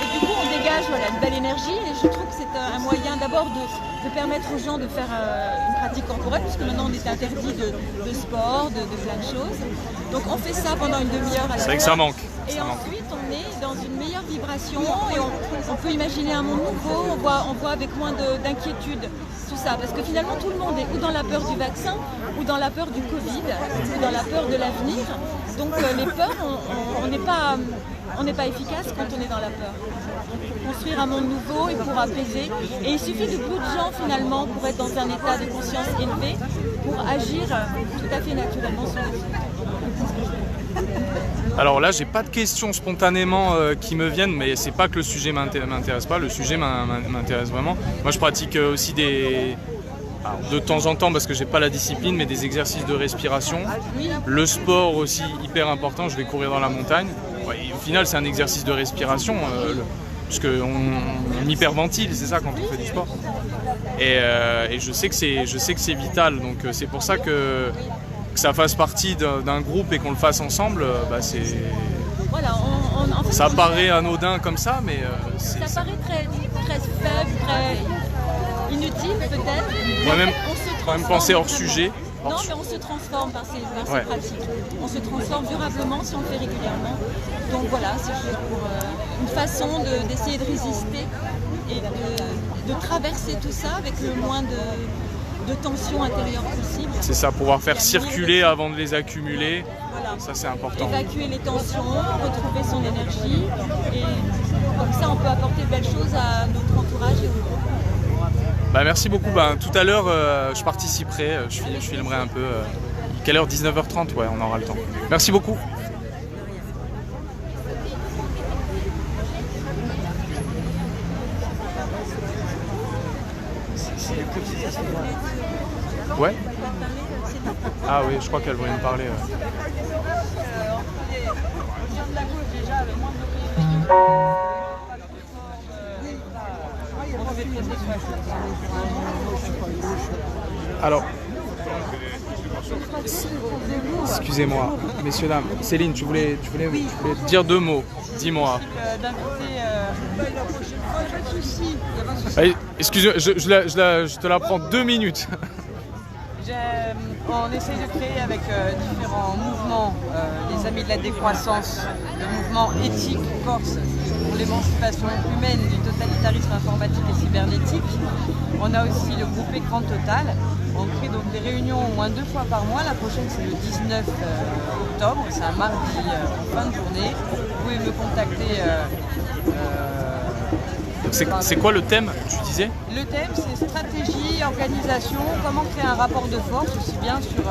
Et du coup, on dégage une belle énergie. Et je trouve que c'est un moyen d'abord de permettre aux gens de faire une pratique corporelle, puisque maintenant on est interdit de sport, de plein de choses. Donc on fait ça pendant une demi-heure à la C'est vrai que ça manque. Et ensuite, on est dans une meilleure vibration et on peut imaginer un monde nouveau, on voit avec moins d'inquiétude tout ça. Parce que finalement, tout le monde est ou dans la peur du vaccin, ou dans la peur du Covid, ou dans la peur de l'avenir. Donc les peurs, on n'est pas efficace quand on est dans la peur. Donc, pour construire un monde nouveau et pour apaiser. Et il suffit de peu de gens finalement pour être dans un état de conscience élevé, pour agir tout à fait naturellement sur les choses. Alors là, j'ai pas de questions spontanément qui me viennent, mais c'est pas que le sujet m'intéresse pas, le sujet m'intéresse vraiment. Moi, je pratique aussi de temps en temps, parce que j'ai pas la discipline, mais des exercices de respiration. Le sport aussi, hyper important, je vais courir dans la montagne. Ouais, au final, c'est un exercice de respiration, parce qu'on hyperventile, c'est ça quand on fait du sport. Et je sais que c'est vital, donc c'est pour ça que ça fasse partie d'un groupe et qu'on le fasse ensemble, c'est... Voilà, en fait, ça paraît anodin comme ça, mais... ça paraît très faible, très inutile peut-être. Moi-même, quand même penser hors sujet. Non, mais on se transforme par ces pratiques. On se transforme durablement si on le fait régulièrement. Donc voilà, c'est juste pour une façon d'essayer de résister et de traverser tout ça avec le moins de tension intérieure possible. C'est ça, pouvoir faire circuler avant de les accumuler. Voilà. Ça, c'est important. Évacuer les tensions, retrouver son énergie. Et comme ça, on peut apporter de belles choses à notre entourage et au groupe. Merci beaucoup. Tout à l'heure, je participerai, je filmerai un peu. Quelle heure? 19h30? Ouais, on aura le temps. Merci beaucoup. Ouais. Ah oui, je crois qu'elle voulait me parler. Alors, excusez-moi, messieurs, dames. Céline, tu voulais dire 2 mots. Dis-moi. Excusez-moi, je te la prends 2 minutes. On essaye de créer avec différents mouvements, les Amis de la décroissance, le mouvement éthique corse pour l'émancipation humaine du totalitarisme informatique et cybernétique. On a aussi le groupe Écran Total. On crée donc des réunions au moins 2 fois par mois. La prochaine c'est le 19 octobre, c'est un mardi en fin de journée. Vous pouvez me contacter. C'est quoi le thème, tu disais? Le thème, c'est stratégie, organisation, comment créer un rapport de force, aussi bien sur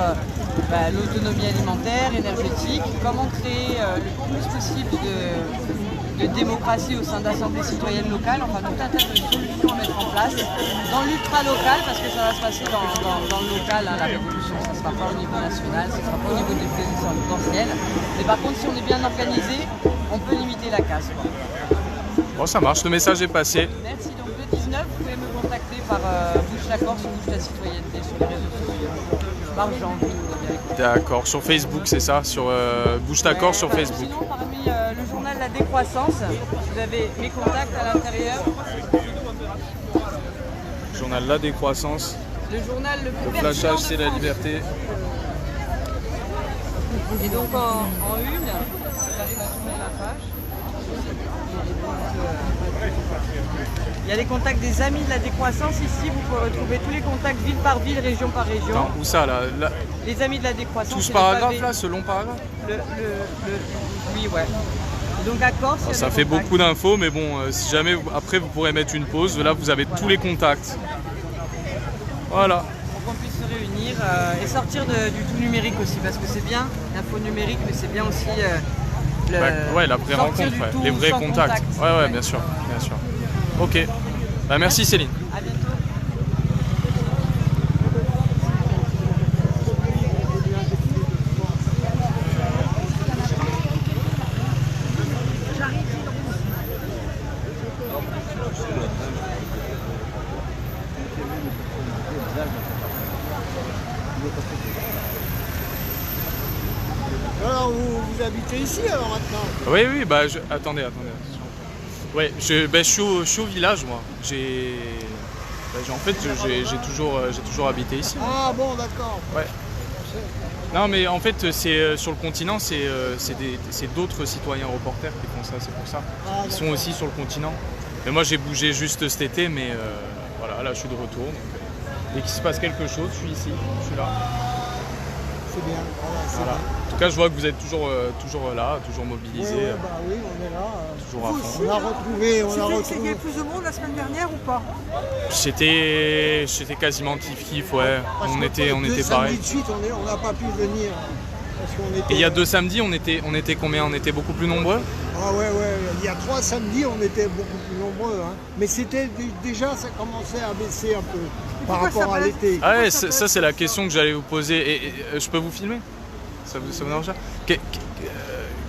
l'autonomie alimentaire, énergétique, comment créer le plus possible de démocratie au sein d'assemblées citoyennes locales, enfin tout un tas de solutions à mettre en place. Dans l'ultra-local, parce que ça va se passer dans le local, la révolution, ça ne sera pas au niveau national, ça ne sera pas au niveau des présidentielles. Mais par contre, si on est bien organisé, on peut limiter la casse. Bon, ça marche, le message est passé. Merci. Donc le 19, vous pouvez me contacter par Bouge la Corse ou Bouge la Citoyenneté sur les réseaux sociaux. Par janvier. D'accord, sur Facebook, c'est ça, sur Bouge ta Corse sur Facebook. Sinon, parmi le journal La Décroissance, vous avez mes contacts à l'intérieur. Journal La Décroissance. Le journal le plus Le flashage, c'est la liberté. Et donc en une, j'arrive à tourner la page. Il y a les contacts des Amis de la décroissance. Ici, vous pouvez retrouver tous les contacts ville par ville, région par région. Attends, où ça là, Les Amis de la décroissance. Tout ce paragraphe là, ce long paragraphe Oui, ouais. Donc à Corse, ça fait beaucoup d'infos, mais bon, si jamais après vous pourrez mettre une pause. Là, vous avez tous les contacts. Voilà. Pour qu'on puisse se réunir et sortir du tout numérique aussi, parce que c'est bien l'info numérique, mais c'est bien aussi la vraie rencontre, les vrais contacts. Ouais, bien sûr, bien sûr. Ok. Merci Céline. À bientôt. Alors, vous habitez ici alors maintenant? Oui, oui, bah attendez. Ouais, je suis au village moi. En fait, j'ai toujours habité ici. Ah bon, d'accord. Ouais. Non, mais en fait, c'est sur le continent, c'est d'autres citoyens reporters qui font ça, c'est pour ça. Ils sont aussi sur le continent. Mais moi, j'ai bougé juste cet été, mais voilà, là, je suis de retour. Donc, dès qu'il se passe quelque chose, je suis ici, je suis là. C'est bien. Voilà. En tout cas, je vois que vous êtes toujours là, toujours mobilisés. Oui, on est là. Toujours à fond. On a retrouvé. C'était plus de monde la semaine dernière ou pas? C'était quasiment kiff, ouais. On était pareil. De suite, on n'a pas pu venir. Et il y a 2 samedis, on était combien? On était beaucoup plus nombreux? Ah ouais, il y a 3 samedis, on était beaucoup plus nombreux. Hein. Mais c'était déjà, ça commençait à baisser un peu par rapport à l'été. Ah ouais, ça c'est la question que j'allais vous poser. Et je peux vous filmer? Ça vous dérange pas?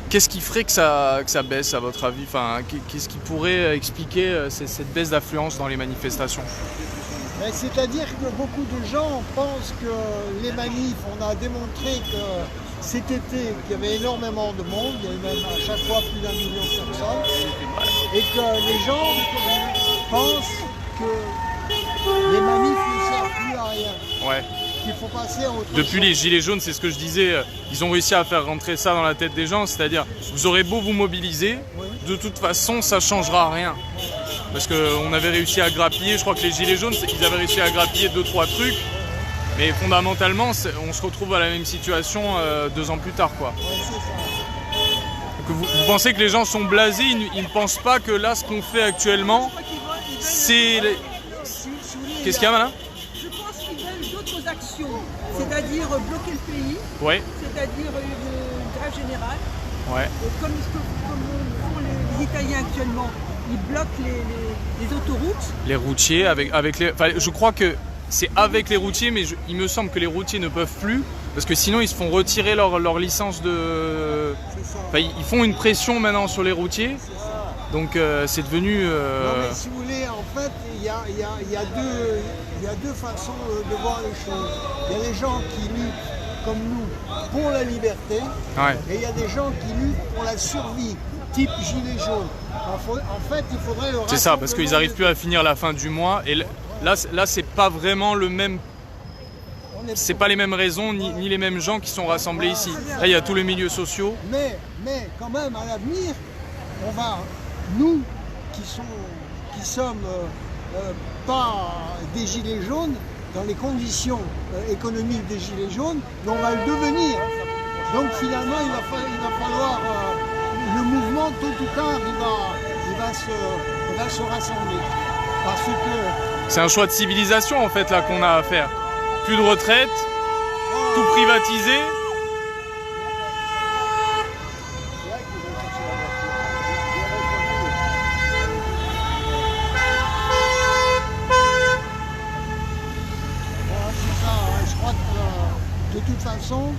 Qu'est-ce qui ferait que ça baisse à votre avis? Enfin, qu'est-ce qui pourrait expliquer cette baisse d'affluence dans les manifestations? C'est-à-dire que beaucoup de gens pensent que les manifs, on a démontré que cet été, qu'il y avait énormément de monde, il y avait même à chaque fois plus d'1 million de personnes, et que les gens pensent que les manifs ne servent plus à rien. Ouais. Qu'il faut passer à autre chose. Depuis les Gilets jaunes, c'est ce que je disais, ils ont réussi à faire rentrer ça dans la tête des gens, c'est-à-dire, vous aurez beau vous mobiliser, de toute façon, ça ne changera rien. Parce qu'on avait réussi à grappiller, je crois que les Gilets jaunes, ils avaient réussi à grappiller 2-3 trucs, mais fondamentalement, on se retrouve à la même situation 2 ans plus tard, quoi. Vous pensez que les gens sont blasés, ils ne pensent pas que là, ce qu'on fait actuellement, c'est... Qu'est-ce qu'il y a, madame? Je pense qu'ils veulent d'autres actions, c'est-à-dire bloquer le pays, c'est-à-dire une grève générale, comme font les Italiens actuellement. Ils bloquent les autoroutes. Les routiers, je crois que c'est avec les routiers, mais il me semble que les routiers ne peuvent plus, parce que sinon ils se font retirer leur licence de... Enfin, ils font une pression maintenant sur les routiers, donc c'est devenu... Non, mais si vous voulez, en fait, il y a deux façons de voir les choses. Il y a les gens qui luttent, comme nous, pour la liberté, et il y a des gens qui luttent pour la survie, type gilet jaune. En fait, il faudrait le... C'est ça, parce qu'ils n'arrivent plus à finir la fin du mois, et là c'est pas vraiment le même... C'est pas les mêmes raisons, ni les mêmes gens qui sont rassemblés ici. Là, il y a tous les milieux sociaux. Mais quand même, à l'avenir, on va, nous, qui sommes pas des gilets jaunes, dans les conditions économiques des gilets jaunes, mais on va le devenir. Donc finalement, il va falloir... le mouvement, tôt ou tard, il va se rassembler. Parce que... C'est un choix de civilisation, en fait, là, qu'on a à faire. Plus de retraite, tout privatisé. Voilà, c'est ça. Je crois que, de toute façon,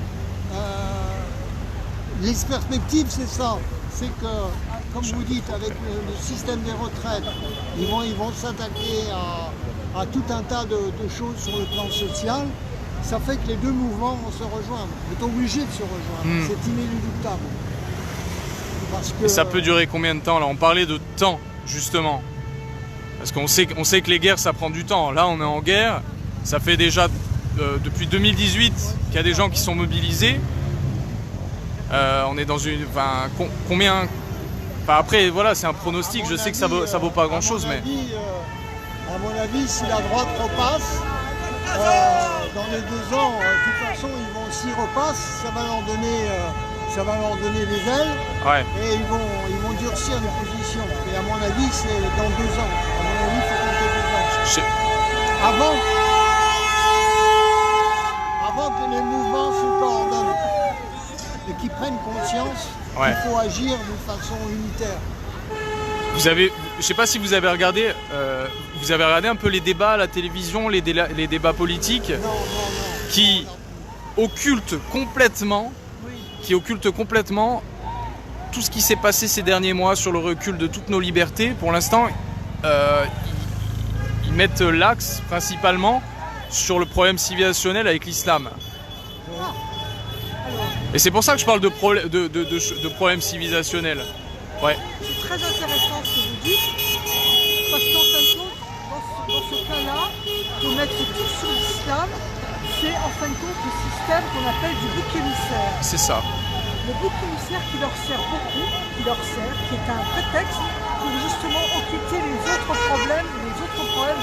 les perspectives, c'est ça. C'est que, comme vous dites, avec le système des retraites, ils vont s'attaquer à tout un tas de choses sur le plan social. Ça fait que les deux mouvements vont se rejoindre. Ils sont obligés de se rejoindre. C'est inéluctable. Parce que... Et ça peut durer combien de temps là? On parlait de temps, justement. Parce qu'on sait que les guerres, ça prend du temps. Là, on est en guerre. Ça fait déjà depuis 2018 qu'il y a des gens qui sont mobilisés. On est dans une... Enfin, combien... Enfin, après, voilà, c'est un pronostic. Je sais que ça vaut pas grand-chose, mais... À mon avis, si la droite repasse, dans les 2 ans, de toute façon, s'ils repassent, ça va leur donner des ailes. Et ils vont durcir les positions. Et à mon avis, c'est dans 2 ans. À mon avis, il faut compter 2 ans. Avant que les mouvements se coordonnent et qu'ils prennent conscience qu'il faut agir d'une façon unitaire. Je sais pas si vous avez regardé un peu les débats à la télévision, les débats politiques, qui occultent complètement tout ce qui s'est passé ces derniers mois sur le recul de toutes nos libertés. Pour l'instant, ils mettent l'axe principalement sur le problème civilisationnel avec l'islam. Et c'est pour ça que je parle de problème civilisationnel. Ouais. C'est très intéressant ce que vous dites, parce qu'en fin de compte, dans ce cas-là, de mettre tout sur l'islam, c'est en fin de compte le système qu'on appelle du bouc émissaire. C'est ça. Le bouc émissaire qui leur sert beaucoup, qui est un prétexte pour justement occulter les autres problèmes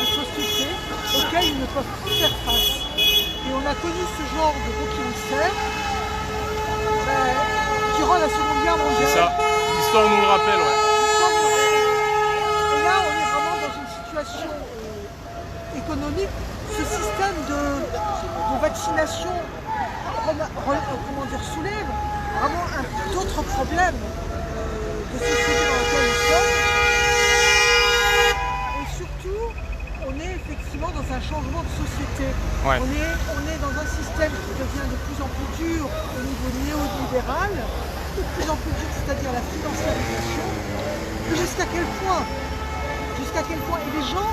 de société auxquels ils ne peuvent plus faire face. Et on a connu ce genre de bouc émissaire durant la Seconde Guerre mondiale. C'est ça. L'histoire nous le rappelle, ouais. Et là, on est vraiment dans une situation économique. Ce système de vaccination soulève vraiment d'autres problèmes de société dans lesquels nous sommes. Et surtout, on est effectivement dans un changement de société. Ouais. On est dans un système qui devient de plus en plus dur au niveau néolibéral, de plus en plus dur, c'est-à-dire la financiarisation. Jusqu'à quel point et les gens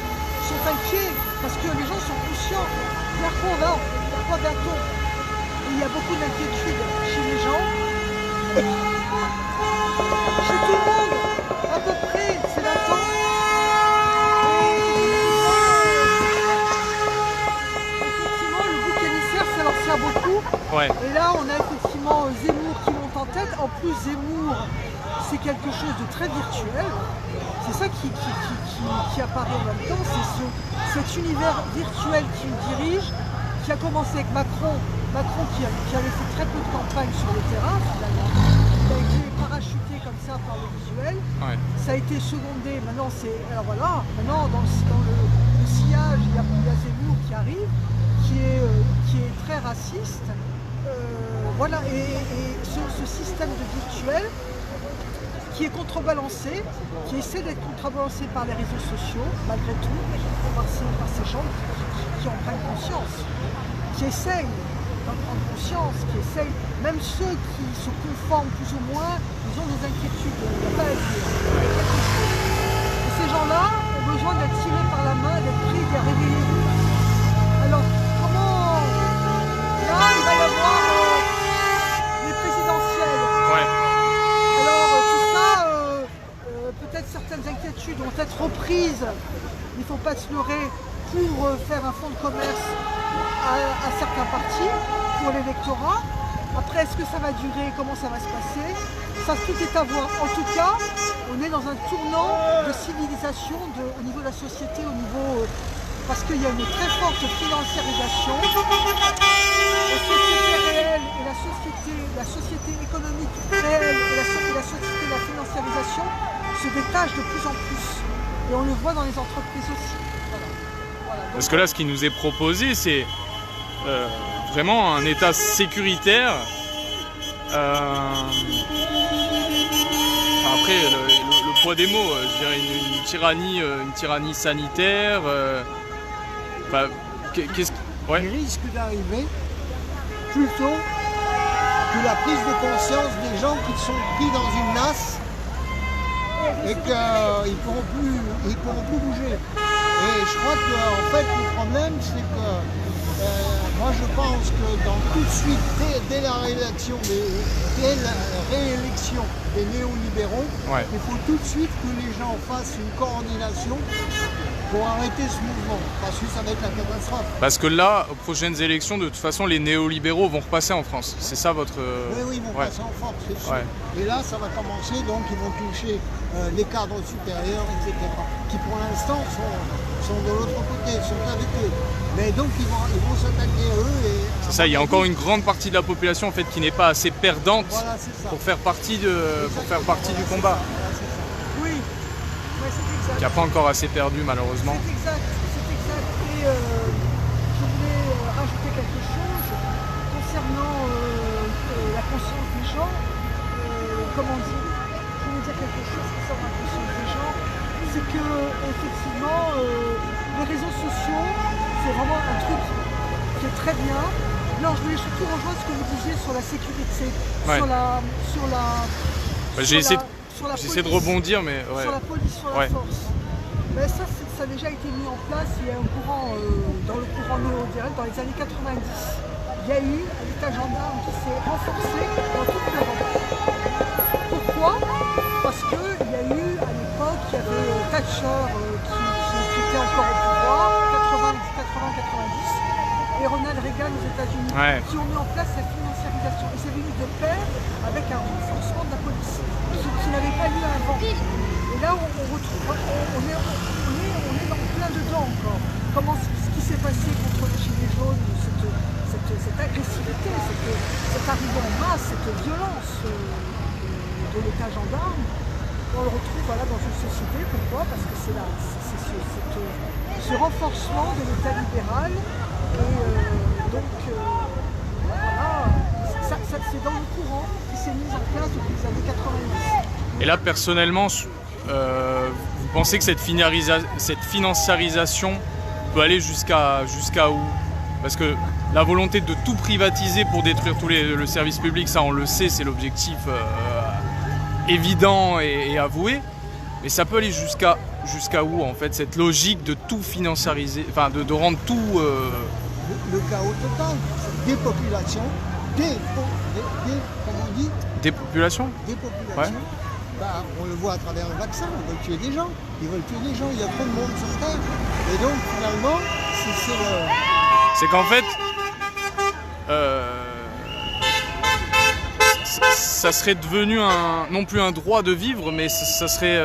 sont inquiets parce que les gens sont conscients vers quoi on va, vers quoi va-t-on. Il y a beaucoup d'inquiétude chez les gens. Chez tout le monde, à peu près, c'est latent. Effectivement, le bouc émissaire, ça leur sert beaucoup. Ouais. Et là, on a effectivement Zemmour qui monte en tête. En plus, Zemmour, c'est quelque chose de très virtuel. C'est ça qui apparaît en même temps. C'est cet univers virtuel qui le dirige, qui a commencé avec Macron qui avait fait très peu de campagne sur le terrain finalement. Il a été parachuté comme ça par le visuel. Ouais. Ça a été secondé. Maintenant, maintenant dans le sillage, il y a Zemmour qui arrive, qui est très raciste. Voilà, et ce système de virtuel qui est contrebalancé, qui essaie d'être contrebalancé par les réseaux sociaux, malgré tout, par ces gens qui en prennent conscience, qui essayent d'en prendre conscience, même ceux qui se conforment plus ou moins, ils ont des inquiétudes, il n'y a pas à dire. Et ces gens-là ont besoin d'être tirés par la main, d'être pris, d'être réveillés. Alors, comment... Là, il va y avoir les présidentielles. Ouais. Alors, tout ça, peut-être certaines inquiétudes vont être reprises, il ne faut pas se leurrer, pour faire un fonds de commerce à certains partis, pour l'électorat. Après, est-ce que ça va durer? Comment ça va se passer? Ça, tout est à voir. En tout cas, on est dans un tournant de civilisation au niveau de la société, parce qu'il y a une très forte financiarisation. La société réelle et la société économique réelle et la société de la financiarisation se détachent de plus en plus. Et on le voit dans les entreprises aussi. Voilà. Parce que là, ce qui nous est proposé, c'est vraiment un état sécuritaire. Après, le poids des mots, je dirais une tyrannie sanitaire. Ouais. Il risque d'arriver plutôt que la prise de conscience des gens qui sont pris dans une nasse et qu'ils ne pourront plus bouger. Et je crois que en fait le problème c'est que moi je pense que tout de suite, dès la réélection des néolibéraux, ouais, il faut tout de suite que les gens fassent une coordination pour arrêter ce mouvement, parce que ça va être la catastrophe. Parce que là, aux prochaines élections, de toute façon, les néolibéraux vont repasser en France. C'est ça votre... Oui, ils vont passer en force, c'est sûr. Ouais. Et là, ça va commencer, donc ils vont toucher les cadres supérieurs, etc., qui pour l'instant sont de l'autre côté, sont avec eux. Mais donc ils vont s'attaquer à eux. C'est ça, il y a encore une grande partie de la population en fait, qui n'est pas assez perdante, voilà, pour faire partie du combat. Voilà, c'est ça. Oui, ouais, c'est exact. Qui n'a pas encore assez perdu malheureusement. C'est exact. Et je voulais rajouter quelque chose concernant la conscience des gens. Comment dire? Je voulais dire quelque chose concernant la conscience des gens. C'est que effectivement, les réseaux sociaux, c'est vraiment un truc qui est très bien. Alors je voulais surtout rejoindre ce que vous disiez sur la sécurité, ouais, J'essaie de rebondir, mais ouais. Sur la police, sur la force. Ben ça a déjà été mis en place. Il y a un courant, dans le courant néo-direct, dans les années 90. Il y a eu un état gendarme qui s'est renforcé dans toute l'Europe. Pourquoi? Parce qu'il y a eu, à l'époque, il y avait Thatcher qui était encore au pouvoir, 80-90, et Ronald Reagan aux États-Unis, qui ont mis en place cette financiarisation. Et c'est venu de pair avec un renforcement de la police, ce qui n'avait pas lieu avant. Et là, on retrouve, on est dans plein dedans encore. Comment ce qui s'est passé contre les Gilets jaunes, cette agressivité, cette arrivée en masse, cette violence de l'état gendarme, on le retrouve voilà, dans une société. Pourquoi? Parce que c'est ce renforcement de l'état libéral. Et donc, voilà, c'est dans le courant qui s'est mis en place depuis les années 90. Et là, personnellement, vous pensez que cette financiarisation peut aller jusqu'à où? Parce que la volonté de tout privatiser pour détruire le service public, ça on le sait, c'est l'objectif évident et avoué. Mais ça peut aller jusqu'à où en fait, cette logique de tout financiariser, enfin de rendre tout... Le chaos total, dépopulation, comment on dit? Dépopulation? Dépopulation. Ouais. Bah, on le voit à travers le vaccin, ils veulent tuer des gens, il y a trop de monde sur Terre. Et donc finalement, c'est qu'en fait, ça serait devenu non plus un droit de vivre, mais ça serait,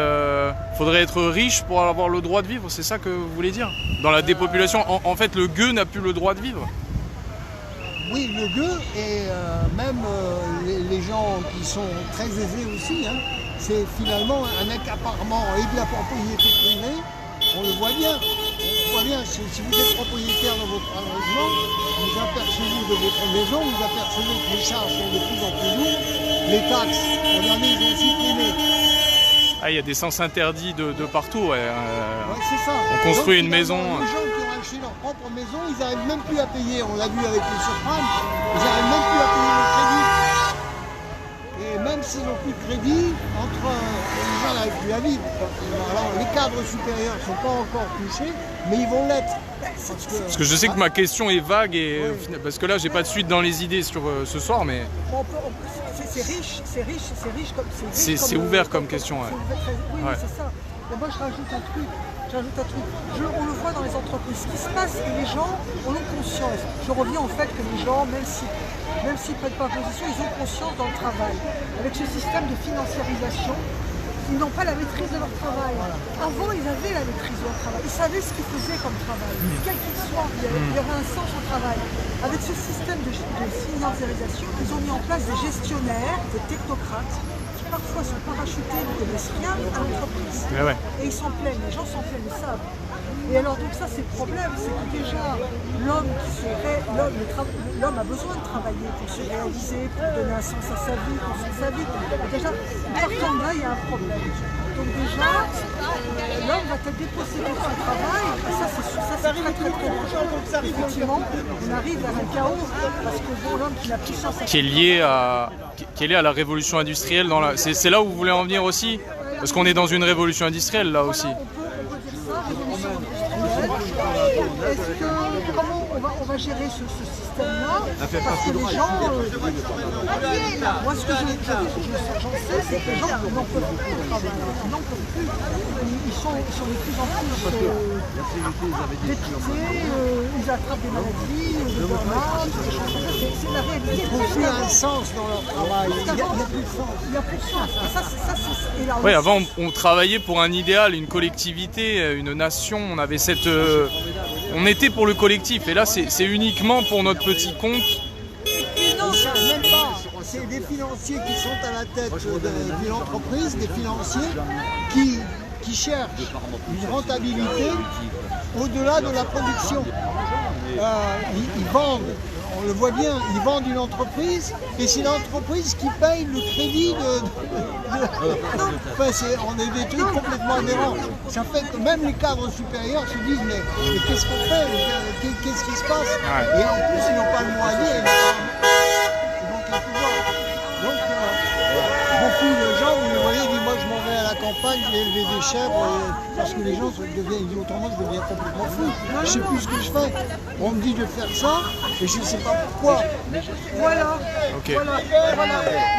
faudrait être riche pour avoir le droit de vivre, c'est ça que vous voulez dire? Dans la dépopulation, en fait, le gueux n'a plus le droit de vivre? Oui, le gueux et même les gens qui sont très aisés aussi, hein, c'est finalement un accaparement et de la propriété privée, on le voit bien. On voit bien, si vous êtes propriétaire de votre logement, vous apercevez de votre maison, vous apercevez que les charges sont de plus en plus lourdes, les taxes, regardez, ils ont supprimé. Ah, il y a des sens interdits de partout, ouais. Ouais, c'est ça. On construit une maison. Les gens qui ont acheté leur propre maison, ils n'arrivent même plus à payer, on l'a vu avec les subprimes, ils n'arrivent même plus à payer le crédit. Et même s'ils n'ont plus de crédit, les gens n'arrivent plus à vivre. Alors les cadres supérieurs ne sont pas encore touchés, mais ils vont l'être. Parce que je sais que ma question est vague, parce que là j'ai pas de suite dans les idées sur ce soir, mais... C'est riche comme... C'est ouvert comme question, ouais. Oui, ouais. C'est ça. Et moi je rajoute un truc. On le voit dans les entreprises. Ce qui se passe, et les gens en ont conscience. Je reviens au fait que les gens, même s'ils ne prennent pas position, ils ont conscience dans le travail. Avec ce système de financiarisation, ils n'ont pas la maîtrise de leur travail. Voilà. Avant, ils avaient la maîtrise de leur travail. Ils savaient ce qu'ils faisaient comme travail. Quel qu'il soit, il y avait un sens au travail. Avec ce système de financiarisation, ils ont mis en place des gestionnaires, des technocrates, qui parfois sont parachutés, ne connaissent rien à l'entreprise. Et ils s'en plaignent, les gens s'en plaignent, ils savent. Et alors donc ça c'est le problème, c'est que déjà l'homme a besoin de travailler pour se réaliser, pour donner un sens à sa vie, construire sa vie. Et déjà, partant de là, il y a un problème. Donc déjà, l'homme va être dépossédé de son travail, et ça c'est très dangereux. Effectivement, on arrive à un chaos, parce que bon, l'homme qui n'a plus chance à... Qui est lié à la révolution industrielle, c'est là où vous voulez en venir aussi? Parce qu'on est dans une révolution industrielle là aussi. Comment on va gérer ce système-là? Parce que les gens, moi ce que j'en sais, c'est que les gens n'en peuvent plus au travail. Ils n'en peuvent plus. Ils sont de plus en plus dépités, ils attrapent des maladies, des burn-out, des choses comme ça. C'est la réalité. Ils trouvent plus un sens dans leur travail. Il n'y a plus de sens. Il n'y a plus de sens. Oui, avant on travaillait pour un idéal, une collectivité, une nation, on avait on était pour le collectif, et là c'est uniquement pour notre petit compte. Non, même pas. C'est des financiers qui sont à la tête d'une entreprise, des financiers qui cherchent une rentabilité au-delà de la production. Ils vendent, on le voit bien, ils vendent une entreprise, et c'est l'entreprise qui paye le crédit on est des trucs complètement aberrants. Ça fait que même les cadres supérieurs se disent mais qu'est-ce qu'on fait? Qu'est-ce qui se passe? Et en plus ils n'ont pas le mot à dire, ils vont qu'un pouvoir. Donc beaucoup de gens, vous le voyez, disent moi je m'en vais à la campagne. campagne, j'ai élevé des chèvres parce que les gens deviennent, autrement je deviens complètement fou. Je sais plus ce que je fais. On me dit de faire ça et je ne sais pas pourquoi. Voilà. Ok. Voilà.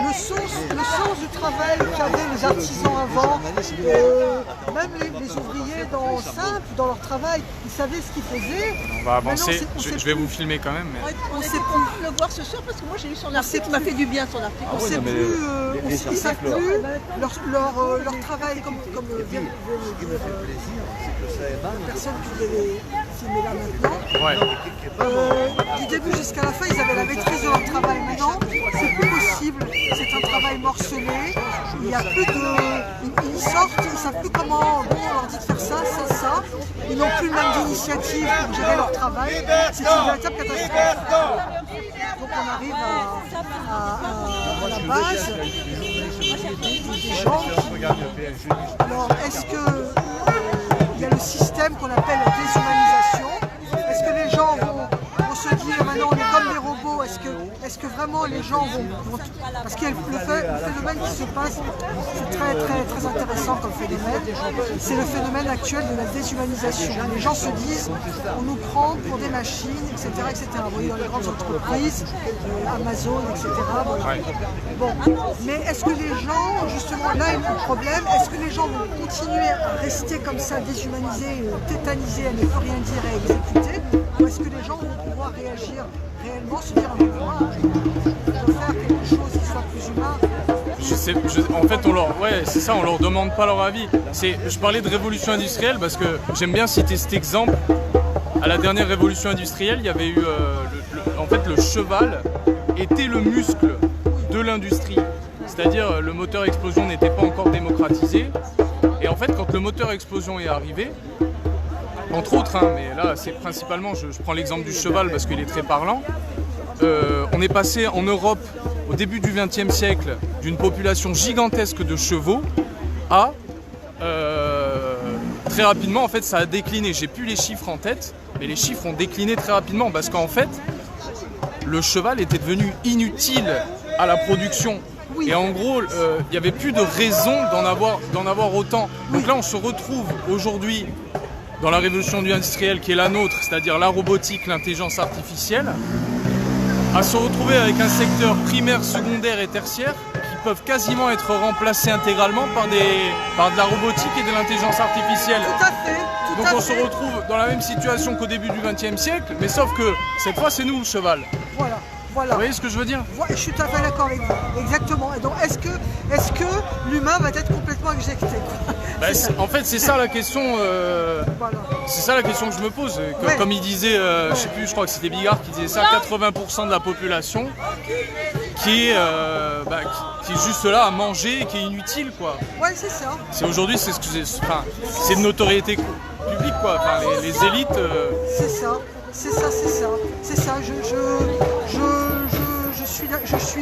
Le sens du travail qu'avaient les artisans avant, même les ouvriers dans leur travail, ils savaient ce qu'ils faisaient. On va avancer. Je vais vous filmer quand même. Mais... On sait plus le voir ce soir parce que moi j'ai eu son article qui m'a fait du bien, son article. On sait plus, ils ne savent plus leur travail comme vient de le dire la personne qui devait filmer là maintenant. Du début jusqu'à la fin, ils avaient la maîtrise de leur travail. Maintenant, c'est plus possible. C'est un travail morcelé. Il n'y a plus de. Ils sortent, ils ne savent plus comment. Bon, on leur dit de faire ça. Ils n'ont plus le même d'initiative pour gérer leur travail. C'est une véritable catastrophe. Donc on arrive à la base des gens qui... Alors, est-ce que il y a le système qu'on appelle la déshumanisation? Est-ce que les gens vont se dire maintenant on est comme des robots? Est-ce que vraiment les gens vont parce qu'il y a le phénomène qui se passe, c'est très intéressant comme phénomène, c'est le phénomène actuel de la déshumanisation. Les gens se disent on nous prend pour des machines, etc. Vous voyez dans les grandes entreprises, Amazon, etc. Bon, mais est-ce que les gens, justement là est le problème, est-ce que les gens vont continuer à rester comme ça, déshumanisés, tétanisés, à ne plus rien dire et à exécuter, ou est-ce que les gens vont pouvoir réagir réellement, se dire on va faire quelque chose qui soit plus humain? En fait, on leur demande pas leur avis. Je parlais de révolution industrielle parce que j'aime bien citer cet exemple. À la dernière révolution industrielle, il y avait eu, en fait, le cheval était le muscle de l'industrie. C'est-à-dire, le moteur explosion n'était pas encore démocratisé. Et en fait, quand le moteur explosion est arrivé, entre autres, mais là, c'est principalement, je prends l'exemple du cheval parce qu'il est très parlant. On est passé en Europe au début du XXe siècle d'une population gigantesque de chevaux à très rapidement, en fait, ça a décliné. J'ai plus les chiffres en tête, mais les chiffres ont décliné très rapidement parce qu'en fait, le cheval était devenu inutile à la production. Et en gros, il n'y avait plus de raison d'en avoir autant. Donc là, on se retrouve aujourd'hui dans la révolution industrielle qui est la nôtre, c'est-à-dire la robotique, l'intelligence artificielle, à se retrouver avec un secteur primaire, secondaire et tertiaire qui peuvent quasiment être remplacés intégralement par de la robotique et de l'intelligence artificielle. Tout à fait. Donc on se retrouve dans la même situation qu'au début du XXe siècle, mais sauf que cette fois c'est nous le cheval. Voilà. Vous voyez ce que je veux dire? Je suis tout à fait d'accord avec vous. Exactement. Et donc est-ce que l'humain va être complètement éjecté? En fait, c'est ça la question. C'est ça la question que je me pose. Comme il disait, je sais plus, je crois que c'était Bigard qui disait ça, 80% de la population qui est juste là à manger et qui est inutile, quoi. Ouais, c'est ça. Aujourd'hui, c'est de notoriété publique, quoi. Enfin, les élites. C'est ça.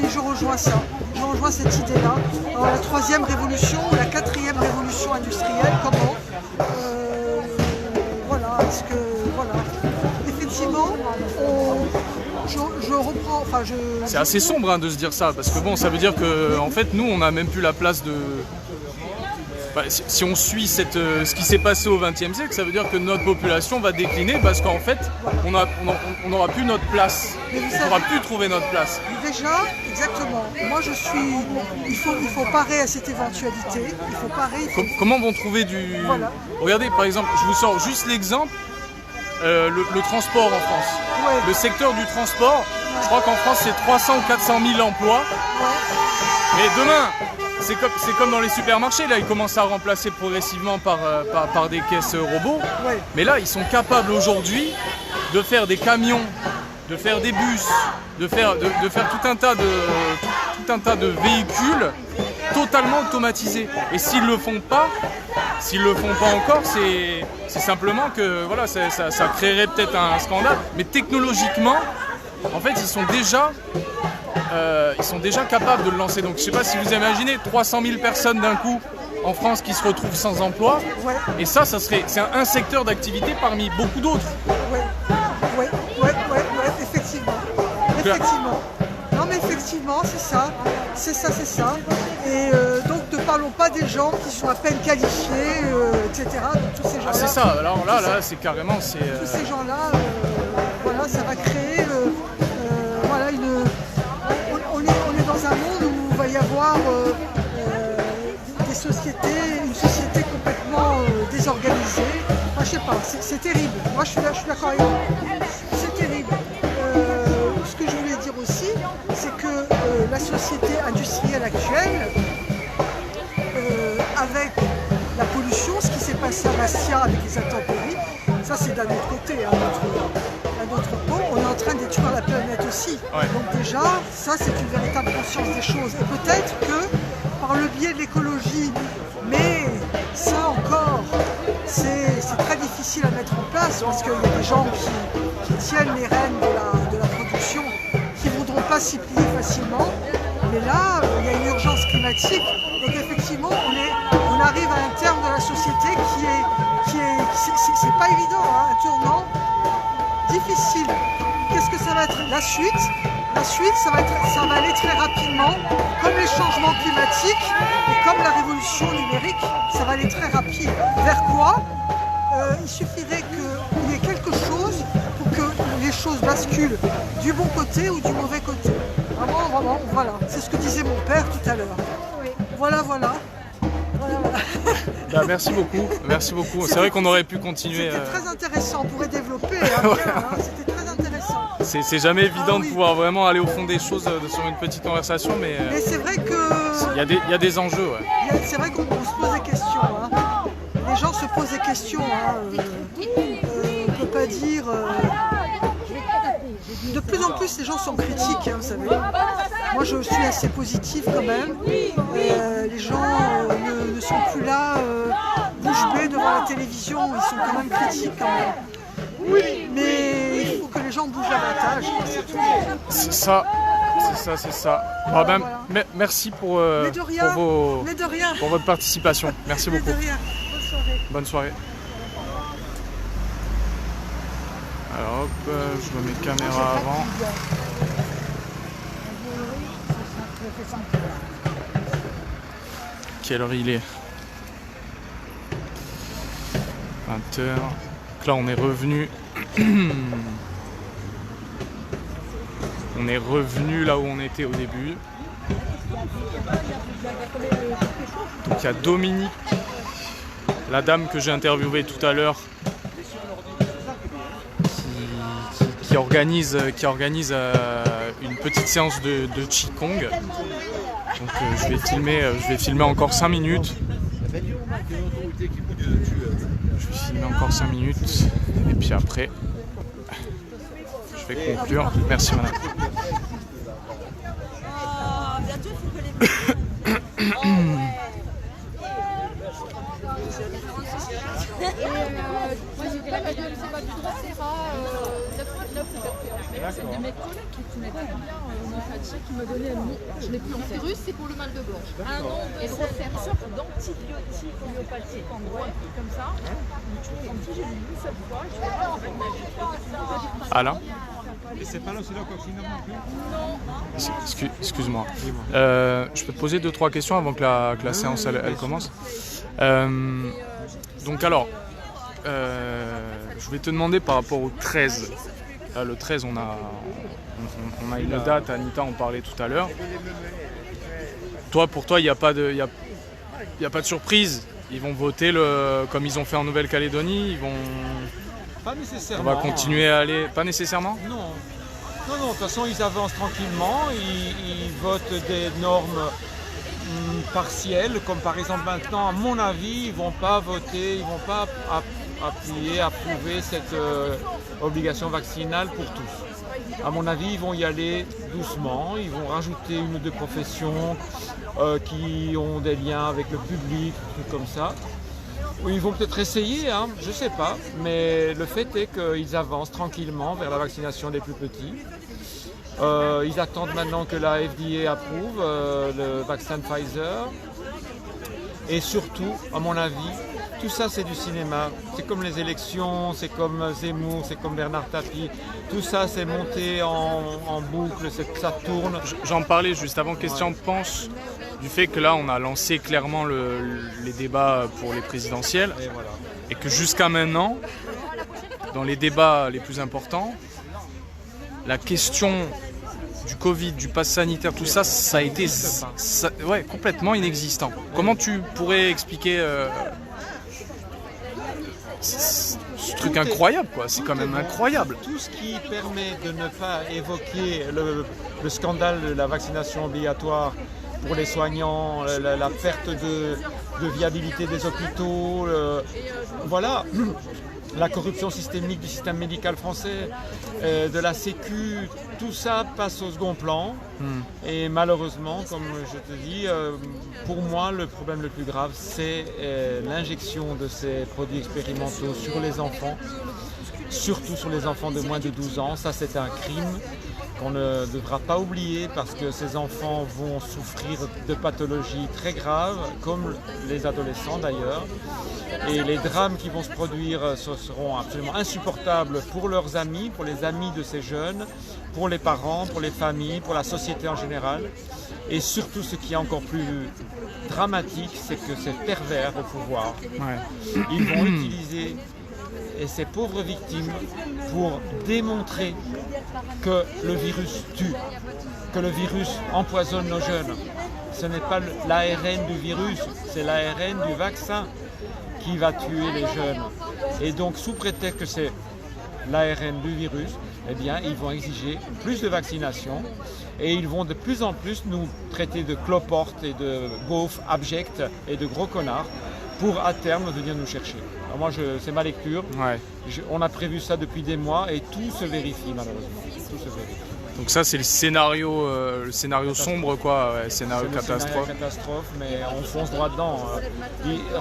Je rejoins ça. Je rejoins cette idée-là. Alors, la troisième révolution, la quatrième révolution industrielle, comment effectivement, je reprends. C'est assez sombre de se dire ça, parce que bon, ça veut dire que en fait, nous, on n'a même plus la place de. Si on suit ce qui s'est passé au XXe siècle, ça veut dire que notre population va décliner parce qu'en fait, on n'aura plus notre place. On ne pourra plus trouver notre place. Déjà, exactement. Moi, il faut parer à cette éventualité. Comment vont trouver du... Voilà. Regardez, par exemple, je vous sors juste l'exemple, le transport en France. Ouais. Le secteur du transport, je crois qu'en France, c'est 300 ou 400 000 emplois. Ouais. Mais demain... C'est comme dans les supermarchés, là ils commencent à remplacer progressivement par des caisses robots. Ouais. Mais là ils sont capables aujourd'hui de faire des camions, de faire des bus, de faire tout un tas de véhicules totalement automatisés. Et s'ils le font pas encore, c'est simplement que voilà, ça créerait peut-être un scandale. Mais technologiquement, en fait ils sont déjà capables de le lancer. Donc je sais pas si vous imaginez 300 000 personnes d'un coup en France qui se retrouvent sans emploi. Ouais. Et c'est un secteur d'activité parmi beaucoup d'autres. Ouais, effectivement. Non mais effectivement, c'est ça. Et donc de parlons pas des gens qui sont à peine qualifiés, etc. Donc, tous ces gens-là. C'est ça, alors là, c'est carrément. Tous ces gens-là, voilà, ça va créer. Voilà, on est dans un monde où il va y avoir une société complètement désorganisée. Moi, je sais pas, c'est terrible. Moi, je suis d'accord avec vous. C'est terrible. Ce que je voulais dire aussi, c'est que la société industrielle actuelle, avec la pollution, ce qui s'est passé à Bastia avec les intempéries, ça c'est d'un autre côté, à notre pont, on est en train de détruire la planète aussi. Ouais. Donc déjà, ça c'est une véritable conscience des choses. Et peut-être que par le biais de l'écologie, mais ça encore, c'est très difficile à mettre en place parce qu'il y a des gens qui tiennent les rênes de la production qui ne voudront pas s'y plier facilement. Mais là, il y a une urgence climatique. Donc effectivement, on arrive à un terme de la société qui est c'est pas évident, hein, un tournant difficile. Qu'est-ce que ça va être la suite? La suite, ça va aller très rapidement, comme les changements climatiques et comme la révolution numérique, ça va aller très rapide. Vers quoi? Il suffirait qu'il y ait quelque chose pour que les choses basculent du bon côté ou du mauvais côté. Vraiment, voilà. C'est ce que disait mon père tout à l'heure. Voilà. Bah, merci beaucoup. C'est vrai qu'on aurait pu continuer. C'était très intéressant, on pourrait développer. C'était très intéressant. C'est jamais évident de pouvoir vraiment aller au fond des choses sur une petite conversation, mais c'est vrai que il y a des enjeux. Ouais. C'est vrai qu'on se pose des questions. Hein. Les gens se posent des questions. Hein. On ne peut pas dire. De plus en plus, les gens sont critiques, hein, vous savez. Moi, je suis assez positive quand même. Les gens ne sont plus là, bouche bée devant la télévision. Ils sont quand même critiques quand même. Mais il faut que les gens bougent davantage. C'est ça. Ah ben, voilà. Merci pour votre participation. Merci beaucoup. Bonne soirée. Alors hop, je me mets caméra avant. Quelle heure il est? 20h. Là on est revenu. On est revenu là où on était au début. Donc il y a Dominique, la dame que j'ai interviewée tout à l'heure, qui organise une petite séance de Qigong. Donc je vais filmer encore 5 minutes. Je vais filmer encore 5 minutes et puis après je vais conclure. Merci madame. C'est de mes collègues qui m'étaient bien homéopathique qui me donnait un nom. Je l'ai plus en tête. Russe, c'est pour le mal de gorge. Un nom et une sorte d'antibiotique homéopathique en gros, comme ça. Comme si j'ai lu une seule fois, Alain. Et c'est pas l'oscillococcinum non plus? Non. Excuse-moi. Je peux te poser 2-3 questions avant que la séance elle commence. Donc alors, je vais te demander par rapport au 13. Là, le 13, on a une date, Anita en parlait tout à l'heure. Pour toi, il n'y a pas de surprise. Ils vont voter comme ils ont fait en Nouvelle-Calédonie. Pas nécessairement. On va continuer à aller. Pas nécessairement? Non. De toute façon, ils avancent tranquillement. Ils votent des normes partielles, comme par exemple maintenant, à mon avis, ils ne vont pas voter, ils ne vont pas approuver cette obligation vaccinale pour tous. À mon avis, ils vont y aller doucement, ils vont rajouter une ou deux professions qui ont des liens avec le public, trucs comme ça. Ils vont peut-être essayer, hein, je ne sais pas, mais le fait est qu'ils avancent tranquillement vers la vaccination des plus petits. Ils attendent maintenant que la FDA approuve le vaccin Pfizer. Et surtout, à mon avis, tout ça c'est du cinéma. C'est comme les élections, c'est comme Zemmour, c'est comme Bernard Tapie. Tout ça c'est monté en boucle, ça tourne. J'en parlais juste avant. Qu'est-ce que tu en penses du fait que là, on a lancé clairement les débats pour les présidentielles, et que jusqu'à maintenant, dans les débats les plus importants, la question du Covid, du pass sanitaire, tout ça, ça a été complètement inexistant. Comment tu pourrais expliquer ce truc incroyable, quoi? C'est quand même incroyable. Tout ce qui permet de ne pas évoquer le scandale de la vaccination obligatoire pour les soignants, la perte de viabilité des hôpitaux, voilà. La corruption systémique du système médical français, de la Sécu, tout ça passe au second plan. Et malheureusement, comme je te dis, pour moi, le problème le plus grave, c'est l'injection de ces produits expérimentaux sur les enfants, surtout sur les enfants de moins de 12 ans. Ça, c'est un crime qu'on ne devra pas oublier parce que ces enfants vont souffrir de pathologies très graves, comme les adolescents d'ailleurs. Et les drames qui vont se produire seront absolument insupportables pour leurs amis, pour les amis de ces jeunes, pour les parents, pour les familles, pour la société en général. Et surtout, ce qui est encore plus dramatique, c'est que ces pervers au pouvoir, ils vont utiliser ces pauvres victimes pour démontrer que le virus tue, que le virus empoisonne nos jeunes. Ce n'est pas l'ARN du virus, c'est l'ARN du vaccin qui va tuer les jeunes. Et donc, sous prétexte que c'est l'ARN du virus, eh bien, ils vont exiger plus de vaccination et ils vont de plus en plus nous traiter de cloportes et de beaufs abjects et de gros connards pour à terme venir nous chercher. Alors moi, c'est ma lecture. On a prévu ça depuis des mois et tout se vérifie malheureusement. Tout se vérifie. Donc ça, c'est le scénario sombre, quoi, scénario catastrophe. Catastrophe, mais on fonce droit dedans.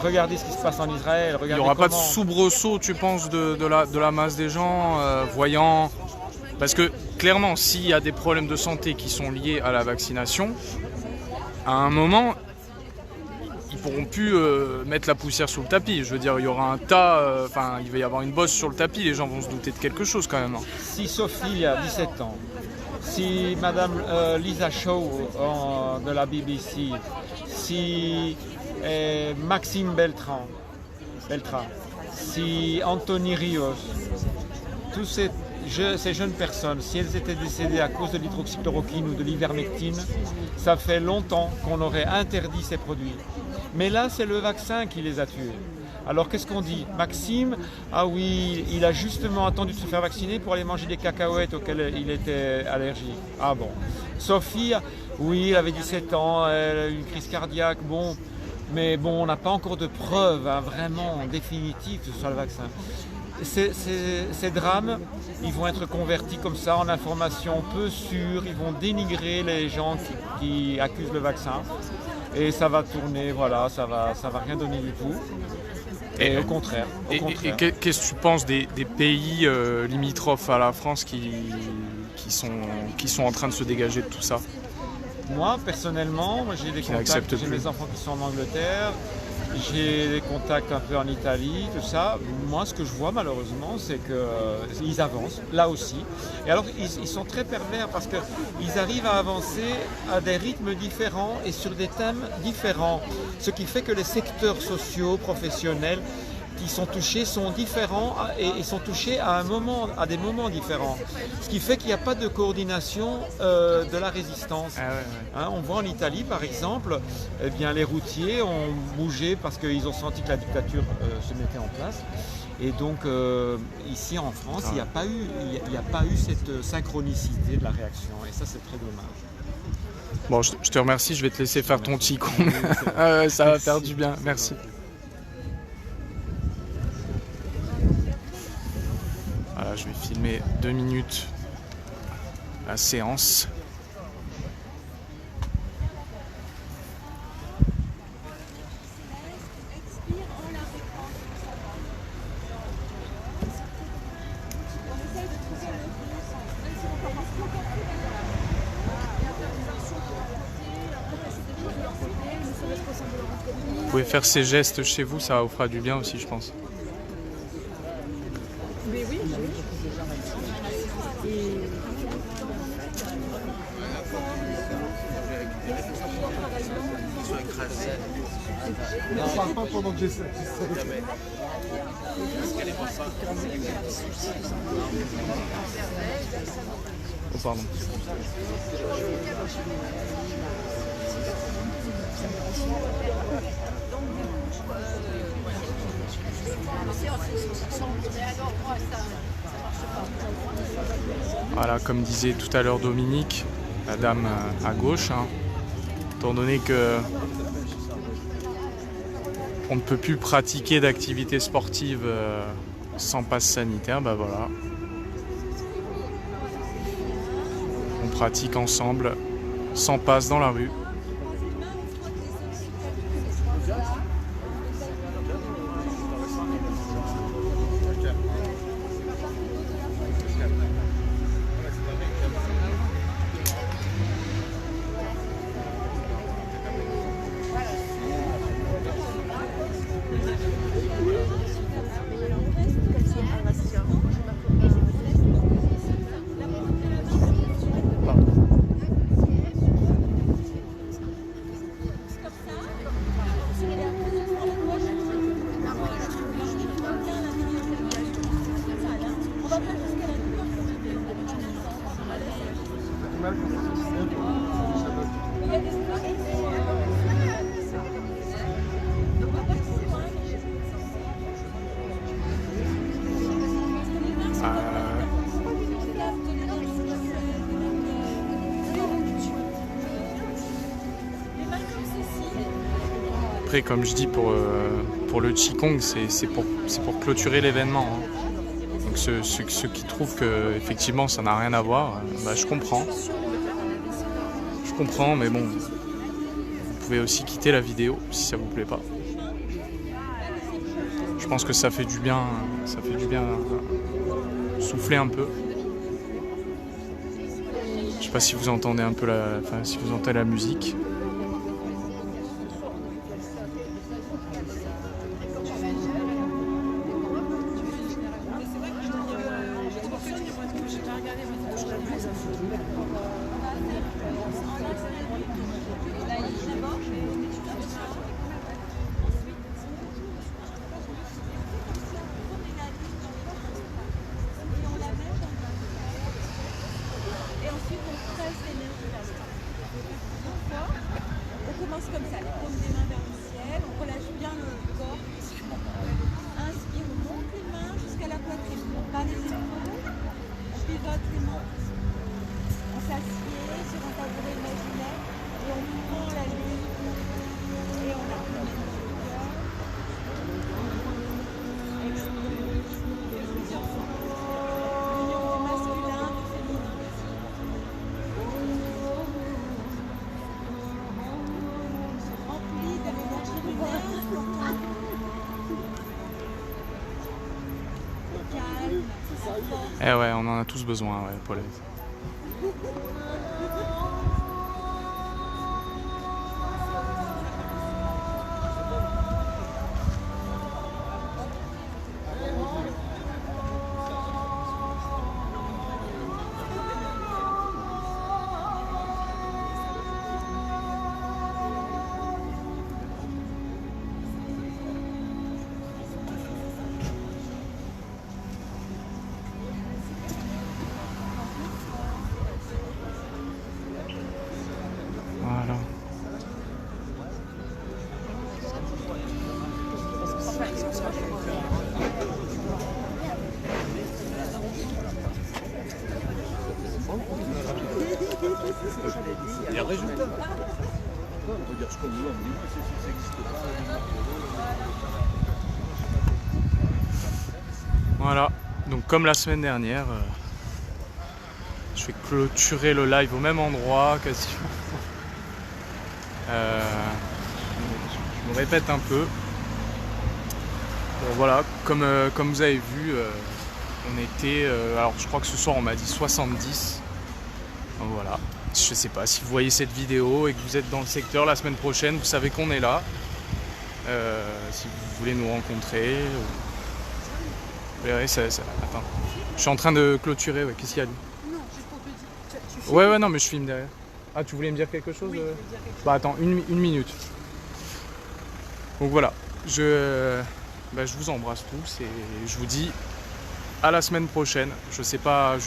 Regardez ce qui se passe en Israël. Il n'y aura pas de soubresaut, tu penses, de la masse des gens, voyant... Parce que clairement, s'il y a des problèmes de santé qui sont liés à la vaccination, à un moment, ils pourront plus mettre la poussière sous le tapis. Je veux dire, il y aura un tas, il va y avoir une bosse sur le tapis, les gens vont se douter de quelque chose quand même. Si Sophie a 17 ans, si Madame Lisa Shaw de la BBC, si Maxime Beltran, si Anthony Rios, tous ces jeunes personnes, si elles étaient décédées à cause de l'hydroxychloroquine ou de l'ivermectine, ça fait longtemps qu'on aurait interdit ces produits. Mais là, c'est le vaccin qui les a tués. Alors qu'est-ce qu'on dit? Maxime, ah oui, il a justement attendu de se faire vacciner pour aller manger des cacahuètes auxquelles il était allergique. Ah bon. Sophie, oui, elle avait 17 ans, elle a eu une crise cardiaque, bon. Mais bon, on n'a pas encore de preuves vraiment définitives que ce soit le vaccin. Ces drames, ils vont être convertis comme ça en informations peu sûres, ils vont dénigrer les gens qui accusent le vaccin. Et ça va tourner, voilà, ça va rien donner du tout. Et au contraire. Et qu'est-ce que tu penses des pays limitrophes à la France qui sont en train de se dégager de tout ça? Moi, personnellement, j'ai des contacts, j'ai mes enfants qui sont en Angleterre, j'ai des contacts un peu en Italie, tout ça. Moi, ce que je vois malheureusement, c'est qu'ils avancent, là aussi. Et alors, ils sont très pervers parce qu'ils arrivent à avancer à des rythmes différents et sur des thèmes différents. Ce qui fait que les secteurs sociaux, professionnels qui sont touchés sont différents et sont touchés à des moments différents. Ce qui fait qu'il n'y a pas de coordination de la résistance. Hein, on voit en Italie par exemple, eh bien, les routiers ont bougé parce qu'ils ont senti que la dictature se mettait en place. Et donc ici en France, il n'y a pas eu cette synchronicité de la réaction et ça c'est très dommage. Bon, je te remercie, je vais te laisser faire ton petit con. Ça va faire du bien, merci. Voilà, je vais filmer 2 minutes la séance. Vous pouvez faire ces gestes chez vous, ça vous fera du bien aussi, je pense. Mais oui, Ne parle pas pendant que j'essaie. Oh, pardon. Voilà, comme disait tout à l'heure Dominique, la dame à gauche, hein, étant donné que on ne peut plus pratiquer d'activités sportives sans passe sanitaire, bah voilà. On pratique ensemble, sans passe dans la rue. Après, comme je dis, pour le Qigong, c'est pour clôturer l'événement. Hein. Donc ceux qui trouvent que effectivement ça n'a rien à voir, bah, je comprends. Je comprends, mais bon, vous pouvez aussi quitter la vidéo si ça vous plaît pas. Je pense que ça fait du bien souffler un peu. Je sais pas si vous entendez un peu si vous entendez la musique. Comme ça, les paumes des mains vers le ciel, on relâche bien le corps. Inspire, on monte les mains jusqu'à la poitrine, on bat les épaules, on pivote les mains, on s'assied sur un tabouret imaginaire et on prend la lune et on la remet dans le cœur. L'union masculin, du féminin. Eh ouais, on en a tous besoin, ouais, Paulette. Voilà. Il y a un résultat. On peut dire ce qu'on veut, mais ça n'existe pas. Voilà, donc comme la semaine dernière, je vais clôturer le live au même endroit quasiment. Je me répète un peu. Bon, voilà, comme vous avez vu, on était, alors je crois que ce soir on m'a dit 70. Donc voilà, je sais pas si vous voyez cette vidéo et que vous êtes dans le secteur la semaine prochaine, vous savez qu'on est là. Si vous voulez nous rencontrer. Vous verrez, attends. Je suis en train de clôturer, ouais. Qu'est-ce qu'il y a, lui? Non, juste pour te dire. Ouais, non, mais je filme derrière. Ah, tu voulais me dire quelque chose? Oui, je veux dire quelque chose. Bah attends, une minute. Donc voilà, je vous embrasse tous et je vous dis à la semaine prochaine. Je sais pas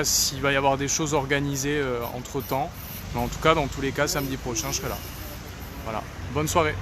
s'il va y avoir des choses organisées entre temps, mais en tout cas, dans tous les cas, samedi prochain, je serai là. Voilà, bonne soirée.